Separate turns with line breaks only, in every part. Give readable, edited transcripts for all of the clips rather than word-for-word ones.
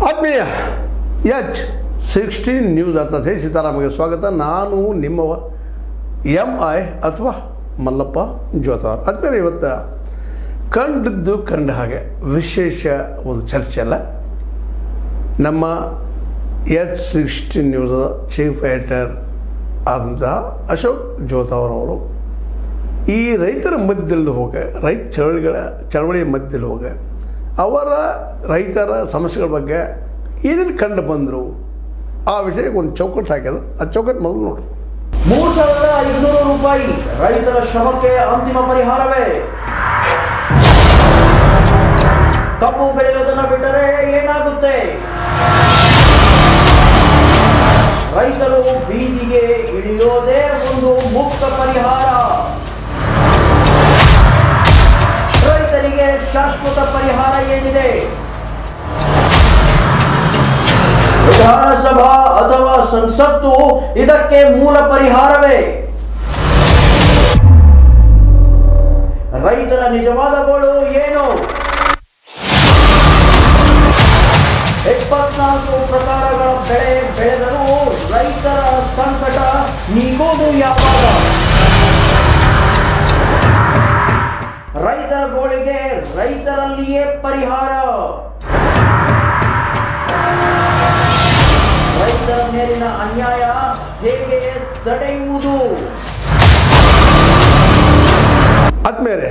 ಆತ್ಮೀಯ H16 news ಅರ್ಥಾತ್ ಸೀತಾರಾಮಗೆ ಸ್ವಾಗತ. ನಾನು ನಿಮ್ಮವ MI ಅಥವಾ ಮಲ್ಲಪ್ಪ ಜೋತಾರ್. ಆದ್ಮೇಲೆ ಇವತ್ತು ಕಂಡ ಹಾಗೆ ವಿಶೇಷ ಒಂದು ಚರ್ಚೆ ಅಲ್ಲ, ನಮ್ಮ H16 ನ್ಯೂಸ್ ಚೀಫ್ ಎಡಿಟರ್ ಆದಂತಹ ಅಶೋಕ್ ಜೋತಾರವರು ಈ ರೈತರ ಮಧ್ಯದಲ್ಲಿ ರೈತ ಚಳವಳಿಯ ಮಧ್ಯದಲ್ಲಿ ಅವರ ರೈತರ ಸಮಸ್ಯೆಗಳ ಬಗ್ಗೆ ಏನೇನು ಕಂಡು ಬಂದರು ಆ ವಿಷಯಕ್ಕೆ ಒಂದು ಚೌಕಟ್ಟು ಹಾಕಿದ್ರು. ಆ ಚೌಕಟ್ಟು ಮೊದಲು ನೋಡ್ರಿ.
3500 ರೂಪಾಯಿ ರೈತರ ಶ್ರಮಕ್ಕೆ ಅಂತಿಮ ಪರಿಹಾರವೇ? ಕಬ್ಬು ಬೆಳೆಯೋದನ್ನು ಬಿಟ್ಟರೆ ಏನಾಗುತ್ತೆ? ರೈತರು ಬೀದಿಗೆ ಇಳಿಯೋದೇ ಒಂದು ಮುಕ್ತ ಪರಿಹಾರ. ರೈತರಿಗೆ ಶಾಶ್ವತ ಪರಿಹಾರ ಏನಿದೆ? ವಿಧಾನಸಭಾ ಅಥವಾ ಸಂಸತ್ತು ಇದಕ್ಕೆ ಮೂಲ ಪರಿಹಾರವೇ? ರೈತರ ನಿಜವಾದ ಗೋಳು ಏನು? 24 ಪ್ರಕಾರಗಳ ಬೆಳೆ ಬೆಳೆದರೂ ರೈತರ ಸಂಕಟ ನೀಗೋದು ಯಾವಾಗ? ರೈತರ ಗೋಳಿಗೆ ರೈತರಲ್ಲಿಯೇ ಪರಿಹಾರ. ರೈತರ ಮೇಲಿನ ಅನ್ಯಾಯ ಹೇಗೆ ತಡೆಯುವುದು?
ಆದ್ಮೇಲೆ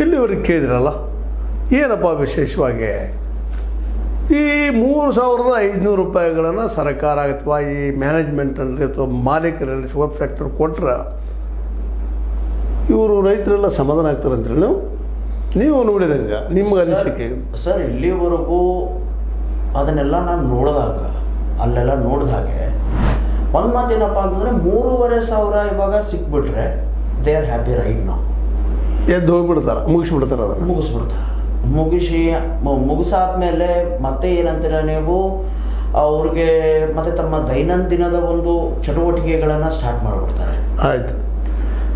ಇಲ್ಲಿವರೆಗೆ ಕೇಳಿದ್ರಲ್ಲ, ಏನಪ್ಪ ವಿಶೇಷವಾಗಿ ಈ 3500 ರೂಪಾಯಿಗಳನ್ನು ಸರ್ಕಾರ ಅಥವಾ ಈ ಮ್ಯಾನೇಜ್ಮೆಂಟಲ್ಲಿ ಅಥವಾ ಮಾಲೀಕರಲ್ಲಿ ಶುಗರ್ ಫ್ಯಾಕ್ಟ್ರಿ ಕೊಟ್ಟರೆ ಇವರು ರೈತರೆಲ್ಲ ಸಮಾಧಾನ ಆಗ್ತಾರಂದ್ರೆ ನೀವು ನೋಡಿದಂಗೆ ನಿಮ್ಗೆ ಅನಿಸಿಕೆ?
ಸರ್, ಇಲ್ಲಿವರೆಗೂ ಅದನ್ನೆಲ್ಲ ನಾನು ಅಲ್ಲೆಲ್ಲ ನೋಡಿದ ಹಾಗೆ ಒಂದು ಮಾತೇನಪ್ಪ ಅಂತಂದರೆ 3500 ಇವಾಗ ಸಿಕ್ಬಿಟ್ರೆ ದೇ ಆರ್ ಹ್ಯಾಪಿ ರೈಟ್ ನಾವು.
ಎದ್ದು ಹೋಗ್ಬಿಡ್ತಾರೆ, ಮುಗಿಸ್ಬಿಡ್ತಾರೆ, ಅದನ್ನು
ಮುಗಿಸಾದ್ಮೇಲೆ ಮತ್ತೆ ಏನಂತೀರ ನೀವು, ಅವ್ರಿಗೆ ಮತ್ತೆ ತಮ್ಮ ದೈನಂದಿನದ ಒಂದು ಚಟುವಟಿಕೆಗಳನ್ನು ಸ್ಟಾರ್ಟ್ ಮಾಡಿಬಿಡ್ತಾರೆ.
ಆಯಿತು,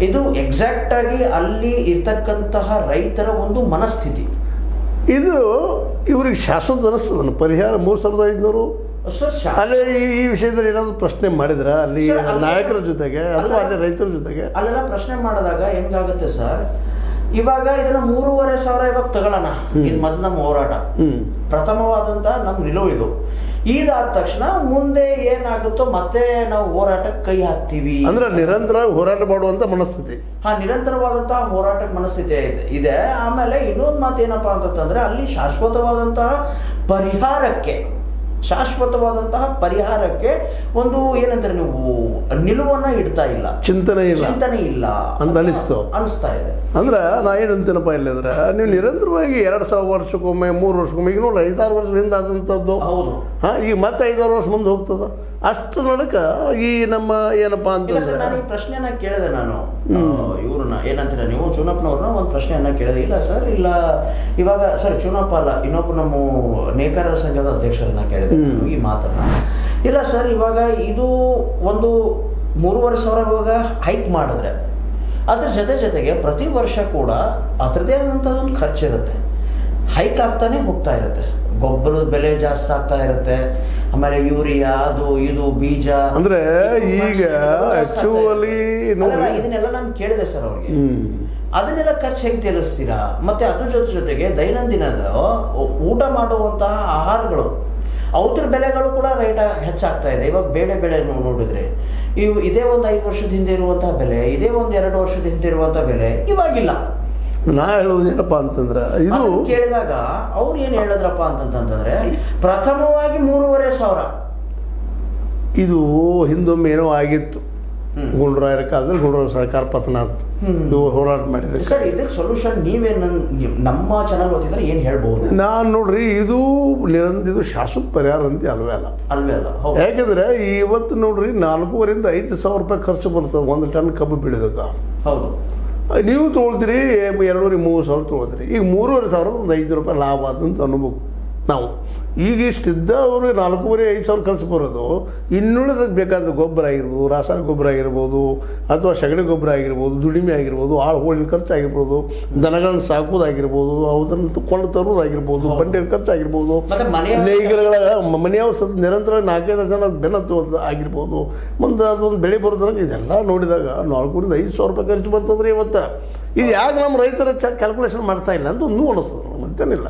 ಇದು ಎಕ್ಸಾಕ್ಟ್ ಆಗಿ ಅಲ್ಲಿ ಇರ್ತಕ್ಕಂತಹ ರೈತರ ಒಂದು ಮನಸ್ಥಿತಿ.
ಇದು ಇವ್ರಿಗೆ ಶಾಶ್ವತ ಅನಿಸ್ತದ ಪರಿಹಾರ 3500. ಅಲ್ಲೇ ಈ ವಿಷಯದಲ್ಲಿ ಏನಾದ್ರು ಪ್ರಶ್ನೆ ಮಾಡಿದ್ರ ಅಲ್ಲಿ ನಾಯಕರ ಜೊತೆಗೆ ಅಥವಾ ಅಲ್ಲಿ ರೈತರ ಜೊತೆಗೆ?
ಅಲ್ಲೆಲ್ಲ ಪ್ರಶ್ನೆ ಮಾಡಿದಾಗ ಹೆಂಗಾಗುತ್ತೆ ಸರ್, ಇವಾಗ ಇದನ್ನ 3500 ಇವಾಗ ತಗೊಳ್ಳೋಣ. ಇದು ಮೊದಲು ನಮ್ಮ ಹೋರಾಟ, ಪ್ರಥಮವಾದಂತ ನಮ್ಮ ನಿಲುವು ಇದು. ಇದಾದ ತಕ್ಷಣ ಮುಂದೆ ಏನಾಗುತ್ತೋ ಮತ್ತೆ ನಾವು ಹೋರಾಟಕ್ಕೆ ಕೈ ಹಾಕ್ತೀವಿ
ಅಂದ್ರೆ ನಿರಂತರವಾಗಿ ಹೋರಾಟ ಮಾಡುವಂತ ಮನಸ್ಥಿತಿ.
ನಿರಂತರವಾದಂತಹ ಹೋರಾಟಕ್ಕೆ ಮನಸ್ಥಿತಿ ಇದೆ. ಆಮೇಲೆ ಇನ್ನೊಂದು ಮಾತು ಏನಪ್ಪಾ ಅಂತಂದ್ರೆ, ಅಲ್ಲಿ ಶಾಶ್ವತವಾದಂತಹ ಪರಿಹಾರಕ್ಕೆ ಒಂದು ಏನಂತಾರೆ ನೀವು ನಿಲುವನ್ನ ಇಡ್ತಾ ಇಲ್ಲ, ಚಿಂತನೆ ಇಲ್ಲ
ಅಂತ
ಅನಿಸ್ತಾ ಇದೆ.
ಅಂದ್ರೆ ನಾ ಏನಂತೀನಪ್ಪ ಇಲ್ಲಿ ಅಂದ್ರೆ, ನೀವು ನಿರಂತರವಾಗಿ 2000 ವರ್ಷಕ್ಕೊಮ್ಮೆ 3 ವರ್ಷಕ್ಕೊಮ್ಮೆ ಈಗ ನೋಡಿ 5-6 ವರ್ಷ ಹಿಂದೆ ಆದಂಥದ್ದು.
ಹೌದು,
ಈಗ ಮತ್ತೆ 5-6 ವರ್ಷ ಮುಂದೆ ಹೋಗ್ತದ. ಅಷ್ಟು ನಡಕ ಈ ನಮ್ಮ ಏನಪ್ಪಾ ಅಂತಂದ್ರೆ,
ನಾನು ಈ ಪ್ರಶ್ನೆಯನ್ನ ಕೇಳಿದೆ. ನಾನು ಇವ್ರನ್ನ ಏನಂತೀರ ನೀವು, ಚುನಪ್ಪನವ್ರನ್ನ ಒಂದು ಪ್ರಶ್ನೆಯನ್ನ ಕೇಳಿದೆ. ಇಲ್ಲ ಸರ್, ಇಲ್ಲ ಇವಾಗ ಸರ್ ಚುನಪ್ಪ ಅಲ್ಲ, ಇನ್ನೊಬ್ಬ ನಮ್ಮ ನೇಕಾರರ ಸಂಘದ ಅಧ್ಯಕ್ಷರನ್ನ ಕೇಳಿದೆ ಈ ಮಾತನ್ನ. ಇಲ್ಲ ಸರ್, ಇವಾಗ ಇದು ಒಂದು 3500 ಇವಾಗ ಹೈಕ್ ಮಾಡಿದ್ರೆ ಅದ್ರ ಜೊತೆಗೆ ಪ್ರತಿ ವರ್ಷ ಕೂಡ ಅದರದೇ ಆದಂಥದ್ದೊಂದು ಖರ್ಚಿರುತ್ತೆ, ಹೈಕ್ ಆಗ್ತಾನೆ ಹೋಗ್ತಾ ಇರುತ್ತೆ. ಗೊಬ್ಬರದ ಬೆಲೆ ಜಾಸ್ತಿ ಆಗ್ತಾ ಇರುತ್ತೆ, ಆಮೇಲೆ ಯೂರಿಯಾ ಅದು ಇದು ಬೀಜ.
ಅಂದ್ರೆ ಈಗ
ಇದನ್ನೆಲ್ಲ ನಾನು ಕೇಳಿದೆ ಸರ್ ಅವ್ರಿಗೆ, ಅದನ್ನೆಲ್ಲ ಖರ್ಚು ಹೆಂಗೆ ತೀರಿಸ್ತೀರಾ? ಮತ್ತೆ ಅದ್ರ ಜೊತೆಗೆ ದೈನಂದಿನದ ಊಟ ಮಾಡುವಂತಹ ಆಹಾರಗಳು ಅವ್ರ ಬೆಲೆಗಳು ಕೂಡ ರೇಟ್ ಹೆಚ್ಚಾಗ್ತಾ ಇದೆ. ಇವಾಗ ಬೆಳೆ ನೋಡಿದ್ರೆ ಇದೇ ಒಂದು 5 ವರ್ಷದ ಹಿಂದೆ ಇರುವಂತಹ ಬೆಲೆ, ಇದೇ ಒಂದು 2 ವರ್ಷದ ಹಿಂದೆ ಇರುವಂತಹ ಬೆಲೆ ಇವಾಗಿಲ್ಲ.
ನಾ ಹೇಳುವುದು ಏನಪ್ಪಾ ಅಂತಂದ್ರೆ, ಇದು
ಕೇಳಿದಾಗ ಅವ್ರು ಏನ್ ಹೇಳಿದ್ರಪ್ಪ ಅಂತಂತಂದ್ರೆ, ಪ್ರಥಮವಾಗಿ 3500
ಇದು ಹಿಂದೊಮ್ಮೆ ಏನೋ ಆಗಿತ್ತು. ಗುಂಡ್ರಾಯರ ಕಾಲದಲ್ಲಿ ಗುಂಡ್ರಾಯರ ಸರ್ಕಾರ ಪತನ ಹೋರಾಟ ಮಾಡಿದೆ
ಸರ್. ಇದಕ್ಕೆ ಸೊಲ್ಯೂಷನ್ ನೀವೇನು ನಮ್ಮ ಚಾನಲ್ ಓದಿದ್ರೆ ಏನ್ ಹೇಳ್ಬಹುದು?
ನಾನು ನೋಡ್ರಿ, ಇದು ಶಾಶ್ವತ ಪರಿಹಾರ ಅಂತ ಅಲ್ವೇ ಅಲ್ಲ. ಯಾಕಂದ್ರೆ ಇವತ್ತು ನೋಡ್ರಿ 4,500 - 5,000 ರೂಪಾಯಿ ಖರ್ಚು ಬರ್ತದೆ 1 ಟನ್ ಕಬ್ಬು ಬೆಳೆದಕ್ಕೆ.
ಹೌದು,
ನೀವು ತೊಗೊಳ್ತೀರಿ 2,000 - 3,000 ತೊಗೊಳ್ತೀರಿ. ಈಗ 3,500 ಒಂದು 5 ರೂಪಾಯಿ ಲಾಭ ಆದಂತ ಅನ್ಬೇಕು. ನಾವು ಈಗ ಇಷ್ಟಿದ್ದವರು 4,500 ಖರ್ಚು ಬರೋದು, ಇನ್ನುಳಿದಕ್ಕೆ ಬೇಕಾದ ಗೊಬ್ಬರ ಆಗಿರ್ಬೋದು, ರಾಸಾಯನಿಕ ಗೊಬ್ಬರ ಆಗಿರ್ಬೋದು, ಅಥವಾ ಸಗಣಿ ಗೊಬ್ಬರ ಆಗಿರ್ಬೋದು, ದುಡಿಮೆ ಆಗಿರ್ಬೋದು, ಆಳು ಹೋಳಿನ ಖರ್ಚು ಆಗಿರ್ಬೋದು, ದನಗಳನ್ನು ಸಾಕೋದಾಗಿರ್ಬೋದು, ಅದನ್ನು ಕೊಂಡು ತರೋದಾಗಿರ್ಬೋದು, ಬಂಡಿಯ ಖರ್ಚು ಆಗಿರ್ಬೋದು, ನೇಗಿಲುಗಳ ಮನೆಯ ನಿರಂತರ 4-5 ಜನ ಬೆನ್ನತ್ತು ಆಗಿರ್ಬೋದು, ಮುಂದೆ ಅದೊಂದು ಬೆಳೆ ಬರೋದ್ರಾಗ ಇದೆಲ್ಲ ನೋಡಿದಾಗ 4,500 ರೂಪಾಯಿ ಖರ್ಚು ಬರ್ತದ್ರಿ ಇವತ್ತು. ಇದು ಯಾಕೆ ನಮ್ಮ ರೈತರ ಕ್ಯಾಲ್ಕುಲೇಷನ್ ಮಾಡ್ತಾ ಇಲ್ಲ ಅಂತ ಒಂದು ಅನಿಸ್ತದೆ, ಮತ್ತೇನಿಲ್ಲ.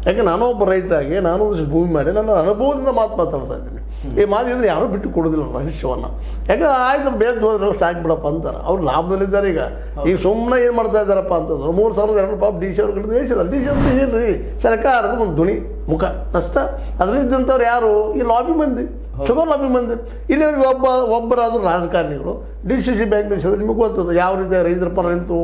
ಯಾಕೆ ನಾನೂ ಒಬ್ಬ ರೈತಾಗಿ ನಾನು ಒಂದಿಷ್ಟು ಭೂಮಿ ಮಾಡಿ ನನ್ನ ಅನುಭವದಿಂದ ಮಾತಾಡ್ತಾ ಇದ್ದೀನಿ. ಈ ಮಾತಿದ್ರೆ ಯಾರೂ ಬಿಟ್ಟು ಕೊಡೋದಿಲ್ಲ ರಹಸ್ಯವನ್ನು. ಯಾಕಂದ್ರೆ ಆಯ್ತು ಬೇಗ ಹೋದ್ರೆಲ್ಲ ಸಾಕ್ಬಿಡಪ್ಪ ಅಂತಾರೆ. ಅವ್ರು ಲಾಭದಲ್ಲಿದ್ದಾರೆ. ಈಗ ಸುಮ್ಮನೆ ಏನು ಮಾಡ್ತಾ ಇದ್ದಾರಪ್ಪ ಅಂತಂದ್ರೆ 3,200 ರೂಪಾಯಿ ಡಿ ಸಿ ಅವ್ರ ಕಡೆ ದೇಶದ ಡಿ ಸಿ ಅಂದ್ರೆ ಹೇಳ್ರಿ ಸರ್ಕಾರದ ಒಂದು ಧ್ವನಿ ಮುಖ ಅಷ್ಟ. ಅದರಲ್ಲಿದ್ದಂಥವ್ರು ಯಾರು? ಈ ಲಾಬಿ ಮಂದಿ, ಶುಗರ್ ಲಾಬಿ ಮಂದಿ. ಇಲ್ಲಿವರೆಗೆ ಒಬ್ಬರಾದರೂ ರಾಜಕಾರಣಿಗಳು ಡಿ ಸಿ ಸಿ ಬ್ಯಾಂಕ್ ನಡೆಸಿದ್ರೆ ನಿಮಗೆ ಗೊತ್ತದ ಯಾವ ರೀತಿ ರೈತರ ಪರ ನಿಂತು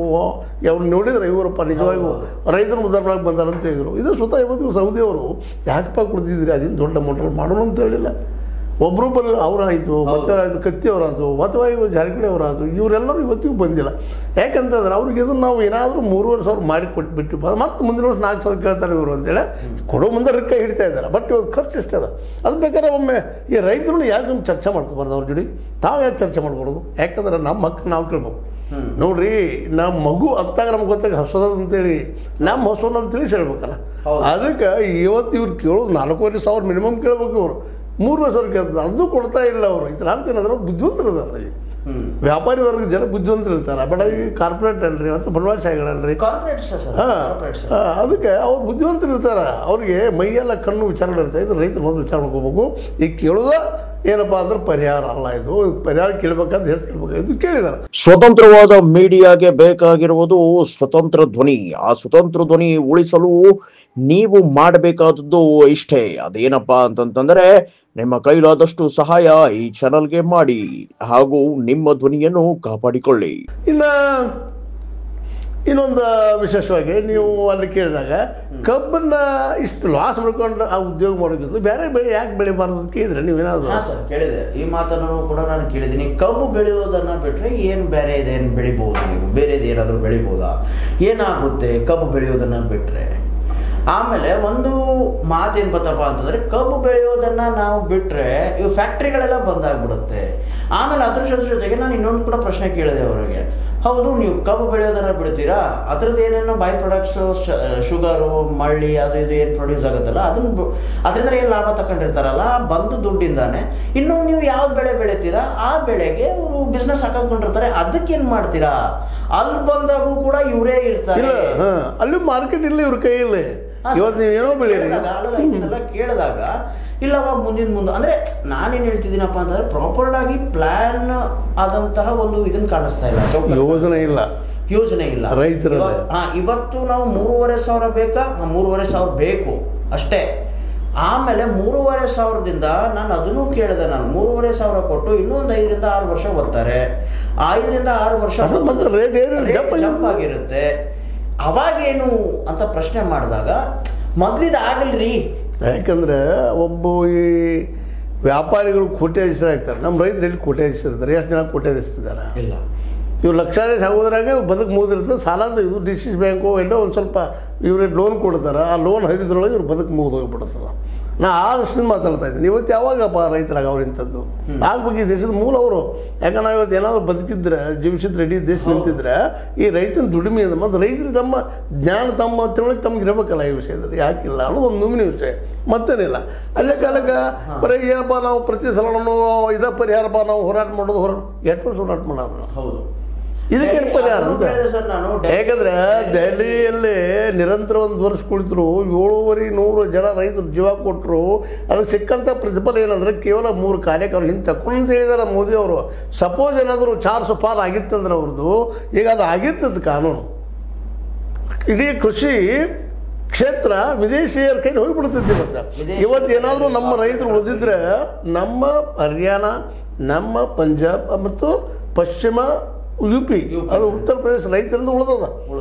ಅವ್ರು ನೋಡಿದ್ರೆ ಇವರಪ್ಪ ನಿಜವಾಗಿಯೂ ರೈತರ ಉದಾಹರಣೆಗೆ ಬಂದಾರಂತ ಹೇಳಿದರು. ಇದು ಸ್ವತಃ ಇವತ್ತು ಸೌದಿಯವರು ಯಾಕಪ್ಪ ಕುಡ್ದಿದ್ರಿ ಅದೇನು ದೊಡ್ಡ ಮೋಟರ್ ಮಾಡೋಣ ಅಂತ ಹೇಳಿಲ್ಲ. ಒಬ್ಬರೊಬ್ಬರು ಅವರಾಯಿತು, ಮತ್ತೆ ಆಯಿತು ಕತ್ತಿಯವರಾಯ್ತು, ಅಥವಾ ಇವರು ಜಾರಕಿಹೊಳಿ ಅವರಾಯ್ತು, ಇವರೆಲ್ಲರೂ ಇವತ್ತಿಗೂ ಬಂದಿಲ್ಲ. ಯಾಕಂತಂದ್ರೆ ಅವ್ರಿಗೆ ಇದನ್ನು ನಾವು ಏನಾದರೂ 3,500 ಮಾಡಿ ಕೊಟ್ಬಿಟ್ಟು ಮತ್ತೆ ಮುಂದಿನ ವರ್ಷ 4,000 ಕೇಳ್ತಾರೆ ಇವರು ಅಂತೇಳಿ ಕೊಡೋ ಮುಂದೆ ರೊಕ್ಕ ಹಿಡಿತಾ ಇದ್ದಾರೆ. ಬಟ್ ಇವತ್ತು ಖರ್ಚು ಎಷ್ಟೇ ಅದ. ಅದು ಬೇಕಾದ್ರೆ ಒಮ್ಮೆ ಈ ರೈತರನ್ನು ಯಾಕೆ ಚರ್ಚೆ ಮಾಡ್ಕೊಬಾರ್ದು ಅವ್ರ ಜೋಡಿ? ತಾವು ಯಾಕೆ ಚರ್ಚೆ ಮಾಡ್ಬಾರ್ದು? ಯಾಕಂದ್ರೆ ನಮ್ಮ ಹಕ್ಕು ನಾವು ಕೇಳ್ಬೇಕು. ನೋಡ್ರಿ, ನಮ್ಮ ಮಗು ಅತ್ತಾಗ ನಮ್ಗೆ ಗೊತ್ತಾಗ ಹಸೋದ ಅಂತೇಳಿ ನಮ್ಮ ಹಸೋನ ತಿಳಿಸಿ ಹೇಳ್ಬೇಕಲ್ಲ. ಅದಕ್ಕೆ ಇವತ್ತು ಇವ್ರು ಕೇಳೋದು 4,500 ಮಿನಿಮಮ್ ಕೇಳ್ಬೇಕು. ಇವರು 3,000 ಕೇಳ್ತಾರೆ, ಅದು ಕೊಡ್ತಾ ಇಲ್ಲ ಅವರು. ಈ ಥರ ಆಗ್ತೇನಂದ್ರೆ ಬುದ್ಧಿವಂತರಿದಾರೆ. ವ್ಯಾಪಾರಿ ವರ್ಗದ ಜನ ಬುದ್ಧಿವಂತರು ಇರ್ತಾರೆ. ಬಡ ಈ ಕಾರ್ಪೊರೇಟ್ ಅಲ್ರಿ ಮತ್ತು ಬಂಡವಾಳಶಾಹಿಗಳಲ್ರಿ. ಅದಕ್ಕೆ ಅವ್ರು ಬುದ್ಧಿವಂತರು ಇರ್ತಾರೆ. ಅವ್ರಿಗೆ ಮೈಯೆಲ್ಲ ಕಣ್ಣು ವಿಚಾರಗಳು ಇರ್ತಾರೆ. ಇದು ರೈತರು ಮೊದಲು ವಿಚಾರ ಮಾಡ್ಕೋಬೇಕು. ಈಗ ಕೇಳೋದ ಏನಪ್ಪಾ ಅಂದ್ರೆ ಪರಿಹಾರ ಅಲ್ಲ, ಇದು ಪರಿಹಾರ ಕೇಳಬೇಕಾದ್ರೆ ಎಷ್ಟು ಕೇಳಬೇಕು ಇದು ಕೇಳಿದಾರೆ.
ಸ್ವತಂತ್ರವಾದ ಮೀಡಿಯಾಗೆ ಬೇಕಾಗಿರುವುದು ಸ್ವತಂತ್ರ ಧ್ವನಿ. ಆ ಸ್ವತಂತ್ರ ಧ್ವನಿ ಉಳಿಸಲು ನೀವು ಮಾಡಬೇಕಾದದ್ದು ಇಷ್ಟೇ. ಅದೇನಪ್ಪಾ ಅಂತಂತಂದ್ರೆ ನಿಮ್ಮ ಕೈಲಾದಷ್ಟು ಸಹಾಯ ಈ ಚಾನಲ್ಗೆ ಮಾಡಿ ಹಾಗೂ ನಿಮ್ಮ ಧ್ವನಿಯನ್ನು ಕಾಪಾಡಿಕೊಳ್ಳಿ.
ಇನ್ನೊಂದು ವಿಶೇಷವಾಗಿ ನೀವು ಅಲ್ಲಿ ಕೇಳಿದಾಗ ಕಬ್ಬನ್ನ ಇಷ್ಟು ಲಾಸ್ ಮಾಡ್ಕೊಂಡು ಆ ಉದ್ಯೋಗ ಮಾಡೋದಿದ್ದು ಬೇರೆ ಬೆಳೆ ಯಾಕೆ ಬೆಳಿಬಾರ್ದು ಕೇಳಿದ್ರೆ ನೀವೇನಾದ್ರು?
ಸರ್ ಕೇಳಿದೆ, ಈ ಮಾತನ್ನು ಕೂಡ ನಾನು ಕೇಳಿದ್ದೀನಿ. ಕಬ್ಬು ಬೆಳೆಯೋದನ್ನ ಬಿಟ್ರೆ ಏನು ಬೇರೆ ಇದೆ, ಏನು ಬೆಳಿಬಹುದು ನೀವು? ಬೇರೆದು ಏನಾದರೂ ಬೆಳಿಬೋದಾ? ಏನಾಗುತ್ತೆ ಕಬ್ಬು ಬೆಳೆಯೋದನ್ನ ಬಿಟ್ರೆ? ಆಮೇಲೆ ಒಂದು ಮಾತೇನು ಬತ್ತಪ್ಪ ಅಂತಂದ್ರೆ ಕಬ್ಬು ಬೆಳೆಯೋದನ್ನ ನಾವು ಬಿಟ್ರೆ ಇವು ಫ್ಯಾಕ್ಟ್ರಿಗಳೆಲ್ಲ ಬಂದಾಗ್ಬಿಡುತ್ತೆ. ಆಮೇಲೆ ಅದ್ರ ಜೊತೆಗೆ ನಾನು ಇನ್ನೊಂದು ಕೂಡ ಪ್ರಶ್ನೆ ಕೇಳಿದೆ ಅವರಿಗೆ. ಹೌದು, ನೀವು ಕಬ್ಬು ಬೆಳೆಯೋದನ್ನ ಬಿಡ್ತೀರಾ, ಅದ್ರದ್ದು ಏನೇನೋ ಬೈ ಪ್ರಾಡಕ್ಟ್ಸ್, ಶುಗರು, ಮಳ್ಳಿ, ಅದು ಇದು ಏನು ಪ್ರೊಡ್ಯೂಸ್ ಆಗುತ್ತಲ್ಲ ಅದರಿಂದ ಏನು ಲಾಭ ತಗೊಂಡಿರ್ತಾರಲ್ಲ ಬಂದು ದುಡ್ಡಿಂದಾನೆ. ಇನ್ನು ನೀವು ಯಾವ್ದು ಬೆಳೆ ಬೆಳಿತೀರಾ ಆ ಬೆಳೆಗೆ ಅವರು ಬಿಸ್ನೆಸ್ ಹಾಕೊಂಡಿರ್ತಾರೆ. ಅದಕ್ಕೇನ್ ಮಾಡ್ತೀರಾ? ಅಲ್ಲಿ ಬಂದಾಗೂ ಕೂಡ ಇವರೇ ಇರ್ತಾರೆ.
ಅಲ್ಲಿ ಮಾರ್ಕೆಟ್ ಇಲ್ಲ ಇವ್ರ ಕೈಯಲ್ಲಿ. ಇವತ್ತು ನೀವು ಏನೋ ಬೆಳೀರಿ
ಇದನ್ನೆಲ್ಲ ಕೇಳಿದಾಗ ಇಲ್ಲವ ಮುಂದೆ ಅಂದ್ರೆ ನಾನೇನ್ ಹೇಳ್ತಿದ್ದೀನಪ್ಪ ಅಂತಂದ್ರೆ ಪ್ರಾಪರ್ ಆಗಿ ಪ್ಲಾನ್ ಆದಂತಹ ಒಂದು ಇದನ್ನ ಕಾಣಿಸ್ತಾ ಇಲ್ಲ, ಯೋಜನೆ ಇಲ್ಲ
ರೈತರಲ್ಲಿ.
ಇವತ್ತು ನಾವು 3,500 ಬೇಕಾ? 3,500 ಬೇಕು ಅಷ್ಟೇ. ಆಮೇಲೆ 3,500ದಿಂದ ನಾನು ಅದನ್ನು ಕೇಳಿದೆ. ನಾನು 3,500 ಕೊಟ್ಟು ಇನ್ನೊಂದು 5ರಿಂದ 6 ವರ್ಷ ಓದ್ತಾರೆ. 5ರಿಂದ 6 ವರ್ಷ ಜಂಪ್ ಆಗಿರುತ್ತೆ. ಅವಾಗೇನು ಅಂತ ಪ್ರಶ್ನೆ ಮಾಡಿದಾಗ ಮೊದ್ಲಿದ ಆಗಲ್ರಿ.
ಯಾಕಂದ್ರೆ ಒಬ್ಬ ಈ ವ್ಯಾಪಾರಿಗಳು ಕೋಟ್ಯಾಧೀಶರಾಗ್ತಾರೆ. ನಮ್ಮ ರೈತರು ಎಲ್ಲಿ ಕೋಟ್ಯಾಧೀಶರಿದ್ದಾರೆ? ಎಷ್ಟು ಜನ ಕೋಟ್ಯಾಧೀಶರಿದ್ದಾರೆ?
ಇಲ್ಲ.
ಇವ್ರು ಲಕ್ಷಾಧೀಶ ಆಗೋದ್ರಾಗ ಬದುಕು ಮುಗಿದಿರ್ತದೆ. ಸಾಲದ ಇದು ಡಿ ಸಿ ಬ್ಯಾಂಕು ಎಲ್ಲೋ ಒಂದು ಸ್ವಲ್ಪ ಇವ್ರಿಗೆ ಲೋನ್ ಕೊಡ್ತಾರೆ. ಆ ಲೋನ್ ಹರಿದ್ರೊಳಗೆ ಇವ್ರು ಬದುಕು ಮುಗಿದೋಗ್ಬಿಡ್ತದೆ. ನಾ ಆ ದೃಷ್ಟಿಯಿಂದ ಮಾತಾಡ್ತಾ ಇದ್ದೀನಿ. ಇವತ್ತು ಯಾವಾಗಪ್ಪ ರೈತರಾಗ ಅವ್ರು ಇಂಥದ್ದು ಆಗ್ಬೇಕು? ಈ ದೇಶದ ಮೂಲ ಅವರು. ಯಾಕಂದ್ರೆ ನಾವು ಇವತ್ತು ಏನಾದರೂ ಬದುಕಿದ್ರೆ, ಜೀವಿಸಿದ್ರೆ, ಇಡೀ ದೇಶ ನಿಂತಿದ್ರೆ ಈ ರೈತನ ದುಡಿಮೆಯಿಂದ ಮತ್ತು ರೈತರು ತಮ್ಮ ಜ್ಞಾನ, ತಮ್ಮ ತಿಳುವಳಿಕೆ ತಮ್ಗೆ ಇರಬೇಕಲ್ಲ ಈ ವಿಷಯದಲ್ಲಿ. ಯಾಕಿಲ್ಲ ಅನ್ನೋದು ಒಂದು ನೋವಿನ ವಿಷಯ, ಮತ್ತೇನಿಲ್ಲ. ಅಲ್ಲೇ ಕಾಲಕ್ಕೆ ಬರೀ ಏನಪ್ಪ ನಾವು ಪ್ರತಿ ಸಲ ಇದೇ ಪರಿಹಾರಪ್ಪ ನಾವು ಹೋರಾಟ ಮಾಡೋದು. ಎಷ್ಟು ವರ್ಷ ಹೋರಾಟ ಮಾಡೋದು?
ಹೌದು,
ಇದಕ್ಕೇನು ಪರಿಹಾರ ಅಂತ? ಯಾಕಂದ್ರೆ ದೆಹಲಿಯಲ್ಲಿ ನಿರಂತರ 1 ವರ್ಷ ಕುಳಿತರು 7,100 ಜನ ರೈತರು ಜೀವ ಕೊಟ್ಟರು. ಅದಕ್ಕೆ ಸಿಕ್ಕಂಥ ಪ್ರತಿಫಲ ಏನಂದ್ರೆ ಕೇವಲ 3 ಕಾರ್ಯಕ್ರಮ ಹಿಂದೆ ತಕೊಂಡು ಅಂತ ಹೇಳಿದಾರೆ ಮೋದಿ ಅವರು. ಸಪೋಸ್ ಏನಾದರೂ 400 ಪಾಲ್ ಆಗಿತ್ತಂದ್ರೆ ಅವ್ರದ್ದು ಈಗ ಅದು ಆಗಿರ್ತದೆ ಕಾನೂನು. ಇಡೀ ಕೃಷಿ ಕ್ಷೇತ್ರ ವಿದೇಶಿಯರ ಕೈಲಿ ಹೋಗಿಬಿಡ್ತೈತಿ. ಇವತ್ತು ಏನಾದರೂ ನಮ್ಮ ರೈತರು ಉಳಿದಿದ್ರೆ ನಮ್ಮ ಹರಿಯಾಣ, ನಮ್ಮ ಪಂಜಾಬ್ ಮತ್ತು ಪಶ್ಚಿಮ UP, ಅದು ಉತ್ತರ ಪ್ರದೇಶ ರೈತರಿಂದ ಉಳಿದದ.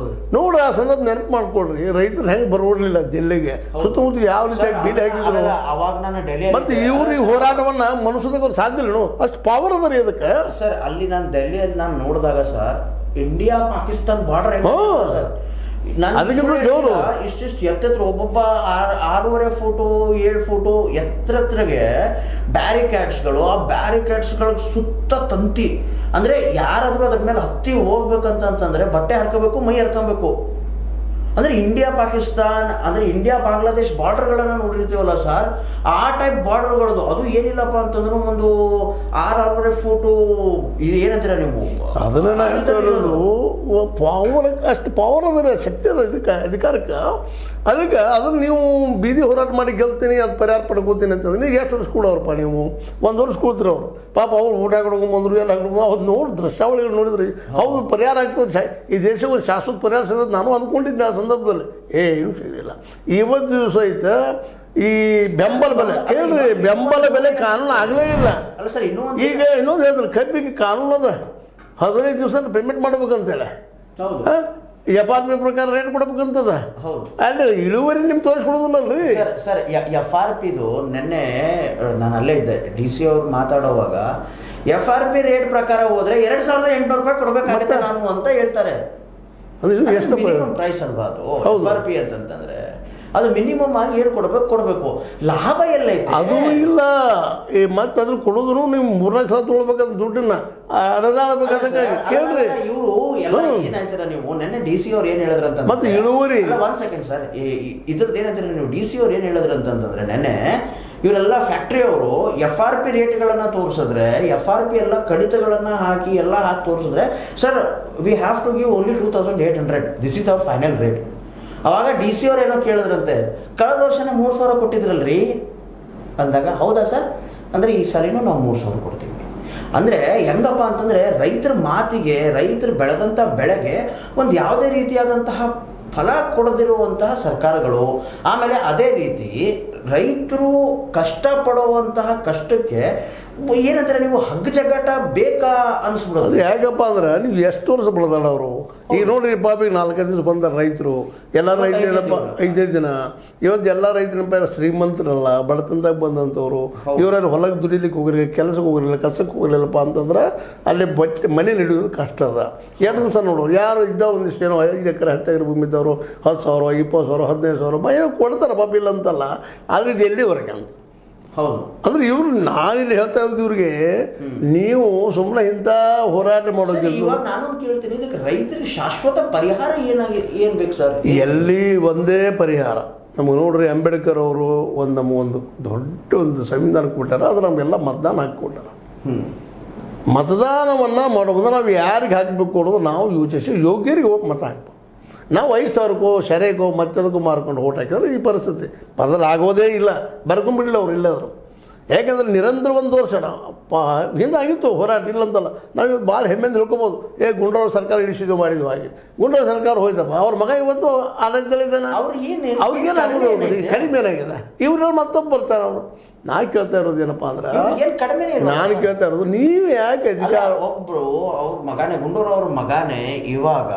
ನೋಡಿ ಆ ಸಂದರ್ಭ ನೆನಪು ಮಾಡ್ಕೊಳ್ರಿ. ರೈತರು ಹೆಂಗೆ ಬರೋಡ್ಲಿಲ್ಲ ದಿಲ್ಲಿಗೆ, ಸುತ್ತಮುತ್ತ ಯಾವ ರೀತಿಯಾಗಿ ಬೀದಿ ಹಾಕಿದ್ರು. ಮತ್ತೆ ಇವ್ರಿಗೆ ಹೋರಾಟವನ್ನ ಮನಸ್ಸೋದಕ್ಕೆ ಸಾಧ್ಯ ಇಲ್ಲ. ಅಷ್ಟು ಪವರ್ ಅದ ರೀ ಅದಕ್ಕೆ.
ಸರ್ ಅಲ್ಲಿ ನಾನು ಡೆಲ್ಲಿಯಲ್ಲಿ ನಾನು ನೋಡಿದಾಗ sir India Pakistan border sir
ಅದಕ್ಕಿಂತ ಜೋರು.
ಇಷ್ಟಿಷ್ಟು ಎತ್ತರ ಒಬ್ಬೊಬ್ಬ 6.5 ಫೂಟು 7 ಫೂಟು ಎತ್ತರಗೆ ಬ್ಯಾರಿಕ್ಯಾಡ್ಸ್ಗಳು, ಆ ಬ್ಯಾರಿಕ್ಯಾಡ್ಸ್ಗಳ ಸುತ್ತ ತಂತಿ, ಅಂದ್ರೆ ಯಾರಾದ್ರೂ ಅದ್ರ ಮೇಲೆ ಹತ್ತಿ ಹೋಗ್ಬೇಕಂತಂದ್ರೆ ಬಟ್ಟೆ ಹರ್ಕೋಬೇಕು, ಮೈ ಹರ್ಕೊಬೇಕು. ಅಂದ್ರೆ ಇಂಡಿಯಾ ಪಾಕಿಸ್ತಾನ್, ಅಂದ್ರೆ ಇಂಡಿಯಾ ಬಾಂಗ್ಲಾದೇಶ್ ಬಾರ್ಡರ್ಗಳನ್ನ ನೋಡಿರ್ತೀವಲ್ಲ ಸರ್, ಆ ಟೈಪ್ ಬಾರ್ಡರ್ಗಳದು. ಅದು ಏನಿಲ್ಲಪ್ಪ ಅಂತಂದ್ರೆ ಒಂದು 6.5 ಫೂಟು ಇದು ಏನಂತೀರ ನೀವು,
ಅದನ್ನ ಪವರ್, ಅಷ್ಟು ಪವರ್ ಅದರ ಶಕ್ತಿ ಅದ ಅಧಿಕಾರಕ್ಕೆ. ಅದನ್ನು ನೀವು ಬೀದಿ ಹೋರಾಟ ಮಾಡಿ ಗೆಲ್ತೀನಿ, ಅದು ಪರಿಹಾರ ಪಡ್ಕೋತೀನಿ ಅಂತಂದ್ರೆ ನೀವು ಎಷ್ಟು ವರ್ಷ ಕೂಡವ್ರಪ್ಪ? ನೀವು 1 ವರ್ಷ ಕೂಡ್ತೀರಿ ಅವ್ರು. ಪಾಪ ಅವ್ರು ಊಟ ಹಾಕೊಂಡು ಬಂದರು, ಎಲ್ಲ ಹಾಕೊಂಡು ಅವ್ರು ನೋಡಿ ದೃಶ್ಯಾವಳಿಗಳು ನೋಡಿದ್ರಿ. ಹೌದು ಪರಿಹಾರ ಆಗ್ತದೆ, ಈ ದೇಶಕ್ಕೆ ಒಂದು ಶಾಶ್ವತ ಪರಿಹಾರ ಸಿಗೋದು ನಾನು ಅಂದ್ಕೊಂಡಿದ್ದೆ ಆ ಸಂದರ್ಭದಲ್ಲಿ. ಏನು ಸಿಗಲಿಲ್ಲ. ಇವತ್ತು ದಿವಸ ಐತೆ ಈ ಬೆಂಬಲ ಬೆಲೆ ಕೇಳ್ರಿ, ಬೆಂಬಲ ಬೆಲೆ ಕಾನೂನು ಆಗಲೇ ಇಲ್ಲ. ಈಗ ಇನ್ನೊಂದು ಹೇಳಿದ್ರು, ಕಬ್ಬಿಗೆ ಕಾನೂನು ಅದ, 15 ದಿವಸ ಪೇಮೆಂಟ್ ಮಾಡ್ಬೇಕಂತೇಳಿ, FRP ಪ್ರಕಾರ ರೇಟ್ ಕೊಡ್ಬೇಕಂತದ. ಅಲ್ಲಿ ಇಳುವರಿ ನಿಮ್ಗೆ ತೋರಿಸ್ಕೊಡೋದಿಲ್ಲಲ್ರಿ
ಸರ್. FRPದು ನೆನ್ನೆ ನಾನು ಅಲ್ಲೇ ಇದ್ದೆ, DC ಅವ್ರು ಮಾತಾಡೋವಾಗ FRP ರೇಟ್ ಪ್ರಕಾರ ಹೋದ್ರೆ 2,800 ರೂಪಾಯಿ ಕೊಡ್ಬೇಕಾಗುತ್ತೆ ನಾನು ಅಂತ ಹೇಳ್ತಾರೆ.
ಅದು ಎಷ್ಟು
ಪ್ರೈಸ್ ಅಲ್ವಾ ಅದು FRP ಅಂತಂದ್ರೆ? ಅದು ಮಿನಿಮಮ್ ಆಗಿ ಏನು ಕೊಡಬೇಕು, ಲಾಭ ಎಲ್ಲ ಐತೆ
ಅದು ಇಲ್ಲ. ಮತ್ತೆ ಅದ್ರ ಕೊಡೋದು ನೀವು 3-4 ಸಲ ತೊಗೊಳ್ಬೇಕಂತ ದುಡ್ಡನ್ನ ಅರದಾಡಬೇಕಾದ್ರೆ ಕೇಳ್ರಿ.
ಇವರು ಎಲ್ಲ ಏನ್ ಹೇಳ್ತೀರಾ ನೀವು? ನೆನ್ನೆ DC ಅವ್ರು ಏನ್ ಹೇಳಿದ್ರಂತ,
ಮತ್ತೆ ಇಳುವರಿ
1 ಸೆಕೆಂಡ್ ಸರ್, ಇದ್ರದ್ದು ಏನಂತೀರ ನೀವು? DC ಅವ್ರು ಏನ್ ಹೇಳಿದ್ರಂತಂದ್ರೆ ನೆನ್ನೆ ಇವರೆಲ್ಲ ಫ್ಯಾಕ್ಟ್ರಿ ಅವರು FRP ರೇಟ್ಗಳನ್ನ ತೋರಿಸಿದ್ರೆ, FRP ಎಲ್ಲ ಕಡಿತಗಳನ್ನ ಹಾಕಿ ಎಲ್ಲ ಹಾಕಿ ತೋರಿಸಿದ್ರೆ, sir we have to give only 2,800, this is our final rate. ಅವಾಗ DC ಅವ್ರು ಏನೋ ಕೇಳಿದ್ರಂತೆ, ಕಳೆದ ವರ್ಷನೇ 3,000 ಕೊಟ್ಟಿದ್ರಲ್ರಿ ಅಂದಾಗ, ಹೌದಾ ಸರ್ ಅಂದ್ರೆ ಈ ಸರಿನೂ ನಾವು 3,000 ಕೊಡ್ತೀವಿ. ಅಂದ್ರೆ ಹೆಂಗಪ್ಪ ಅಂತಂದ್ರೆ ರೈತರ ಮಾತಿಗೆ, ರೈತರು ಬೆಳೆದಂಥ ಬೆಳೆಗೆ ಒಂದು ಯಾವುದೇ ರೀತಿಯಾದಂತಹ ಫಲ ಕೊಡದಿರುವಂತಹ ಸರ್ಕಾರಗಳು, ಆಮೇಲೆ ಅದೇ ರೀತಿ ರೈತರು ಕಷ್ಟಪಡುವಂತಹ ಕಷ್ಟಕ್ಕೆ ಏನಂತಾರೆ ನೀವು ಹಗ್ಗ ಜಗ್ಗಾಟ ಬೇಕಾ ಅನಿಸ್ಬಿಡೋದು.
ಯಾಕಪ್ಪ ಅಂದ್ರೆ ನೀವು ಎಷ್ಟು ವರ್ಷ ಬೆಳೆದಾಳ ಅವರು. ಈಗ ನೋಡ್ರಿ ಪಾಪ, ಈಗ 4-5 ದಿವಸ ಬಂದಾರ ರೈತರು. ಎಲ್ಲ ರೈತರು ಏನಪ್ಪ 5 ದಿನ. ಇವತ್ತು ಎಲ್ಲ ರೈತರಪ್ಪ ಶ್ರೀಮಂತರಲ್ಲ, ಬಡತನದಾಗ ಬಂದಂಥವ್ರು. ಇವರಲ್ಲಿ ಹೊಲಕ್ಕೆ ದುಡಿಲಿಕ್ಕೆ ಹೋಗಿರಲಿಲ್ಲ, ಕೆಲಸಕ್ಕೆ ಹೋಗಿರಲಿಲ್ಲ, ಕಸಕ್ಕೆ ಹೋಗಿರಲಿಲ್ಲಪ್ಪ ಅಂತಂದ್ರೆ ಅಲ್ಲಿ ಮನೆ ನಡೆಯೋದು ಕಷ್ಟ ಅದ. 2 ದಿವಸ ನೋಡೋರು ಯಾರು ಇದ್ದವ್ರು ಒಂದಿಷ್ಟು ಏನೋ 5 ಎಕರೆ 10 ಎಕರೆ ಭೂಮಿ ಇದ್ದವರು 10,000 20,000 15,000 ಏನೋ ಕೊಡ್ತಾರೆ ಪಾಪ, ಇಲ್ಲ ಅಂತಲ್ಲ. ಆದರೆ ಇದು ಎಲ್ಲಿವರೆಗೆ ಅಂತ.
ಹೌದು.
ಅಂದ್ರೆ ಇವ್ರು ನಾನಿಲ್ಲಿ ಹೇಳ್ತಾ ಇರೋದು ಇವ್ರಿಗೆ, ನೀವು ಸುಮ್ಮನೆ ಇಂಥ ಹೋರಾಟ ಮಾಡೋದು.
ಇವಾಗ ನಾನೊಂದು ಕೇಳ್ತೀನಿ, ಇದಕ್ಕೆ ರೈತರಿಗೆ ಶಾಶ್ವತ ಪರಿಹಾರ ಏನ್ ಬೇಕು ಸರ್?
ಎಲ್ಲಿ ಒಂದೇ ಪರಿಹಾರ ನಮಗೆ ನೋಡ್ರಿ, ಅಂಬೇಡ್ಕರ್ ಅವರು ಒಂದು ದೊಡ್ಡ ಸಂವಿಧಾನ ಕೊಟ್ಟಾರ, ಅದು ನಮಗೆಲ್ಲ ಮತದಾನ ಹಾಕಿಕೊಟ್ಟಾರ. ಮತದಾನವನ್ನು ಮಾಡೋದ್ರೆ ನಾವು ಯಾರಿಗೆ ಹಾಕಬೇಕು ಅನ್ನೋದು ನಾವು ಯೋಚಿಸಿ ಯೋಗ್ಯರಿಗೆ ಹೋಗಿ ಮತ ಹಾಕ್ಬೇಕು. ನಾವು 5,000ಕ್ಕೋ ಶೆರೆಗೋ ಮತ್ತದಕ್ಕೂ ಮಾರ್ಕೊಂಡು ಓಟ್ ಹಾಕಿದ್ರೆ ಈ ಪರಿಸ್ಥಿತಿ ಬದಲಾಗೋದೇ ಇಲ್ಲ. ಬರ್ಕೊಂಡ್ಬಿಡಲಿಲ್ಲ ಅವ್ರು ಇಲ್ಲದ್ರು. ಯಾಕೆಂದ್ರೆ ನಿರಂತರ 1 ವರ್ಷ ಹಿಂದಾಗಿತ್ತು ಹೋರಾಟ, ಇಲ್ಲಂತಲ್ಲ. ನಾವು ಭಾಳ ಹೆಮ್ಮೆಂದು ತಿಳ್ಕೊಬೋದು. ಗುಂಡೂರಾವ್ ಸರ್ಕಾರ ಇಳಿಸಿದ್ದು ಮಾಡಿದ್ವು, ಹಾಗೆ ಗುಂಡೂರಾವ್ ಸರ್ಕಾರ ಹೋಯ್ತಪ್ಪ. ಅವ್ರ ಮಗ ಇವತ್ತು ಆಡಳಿತದಲ್ಲಿದ್ದಾನೆ. ಅವ್ರಿಗೇನಾಗೋದು ಕಡಿಮೆ ಏನಾಗಿದೆ, ಇವ್ರಲ್ಲಿ ಮತ್ತೊಬ್ಬ ಬರ್ತಾರೆ ಅವರು. ನಾ ಕೇಳ್ತಾ ಇರೋದು ಏನಪ್ಪ ಅಂದ್ರೆ, ನಾನು ಕೇಳ್ತಾ ಇರೋದು, ನೀವು ಯಾಕೆ ಅಧಿಕಾರ
ಒಬ್ರು ಅವ್ರ ಮಗನೇ, ಗುಂಡೂರಾವ್ ಅವ್ರ ಮಗನೇ ಇವಾಗ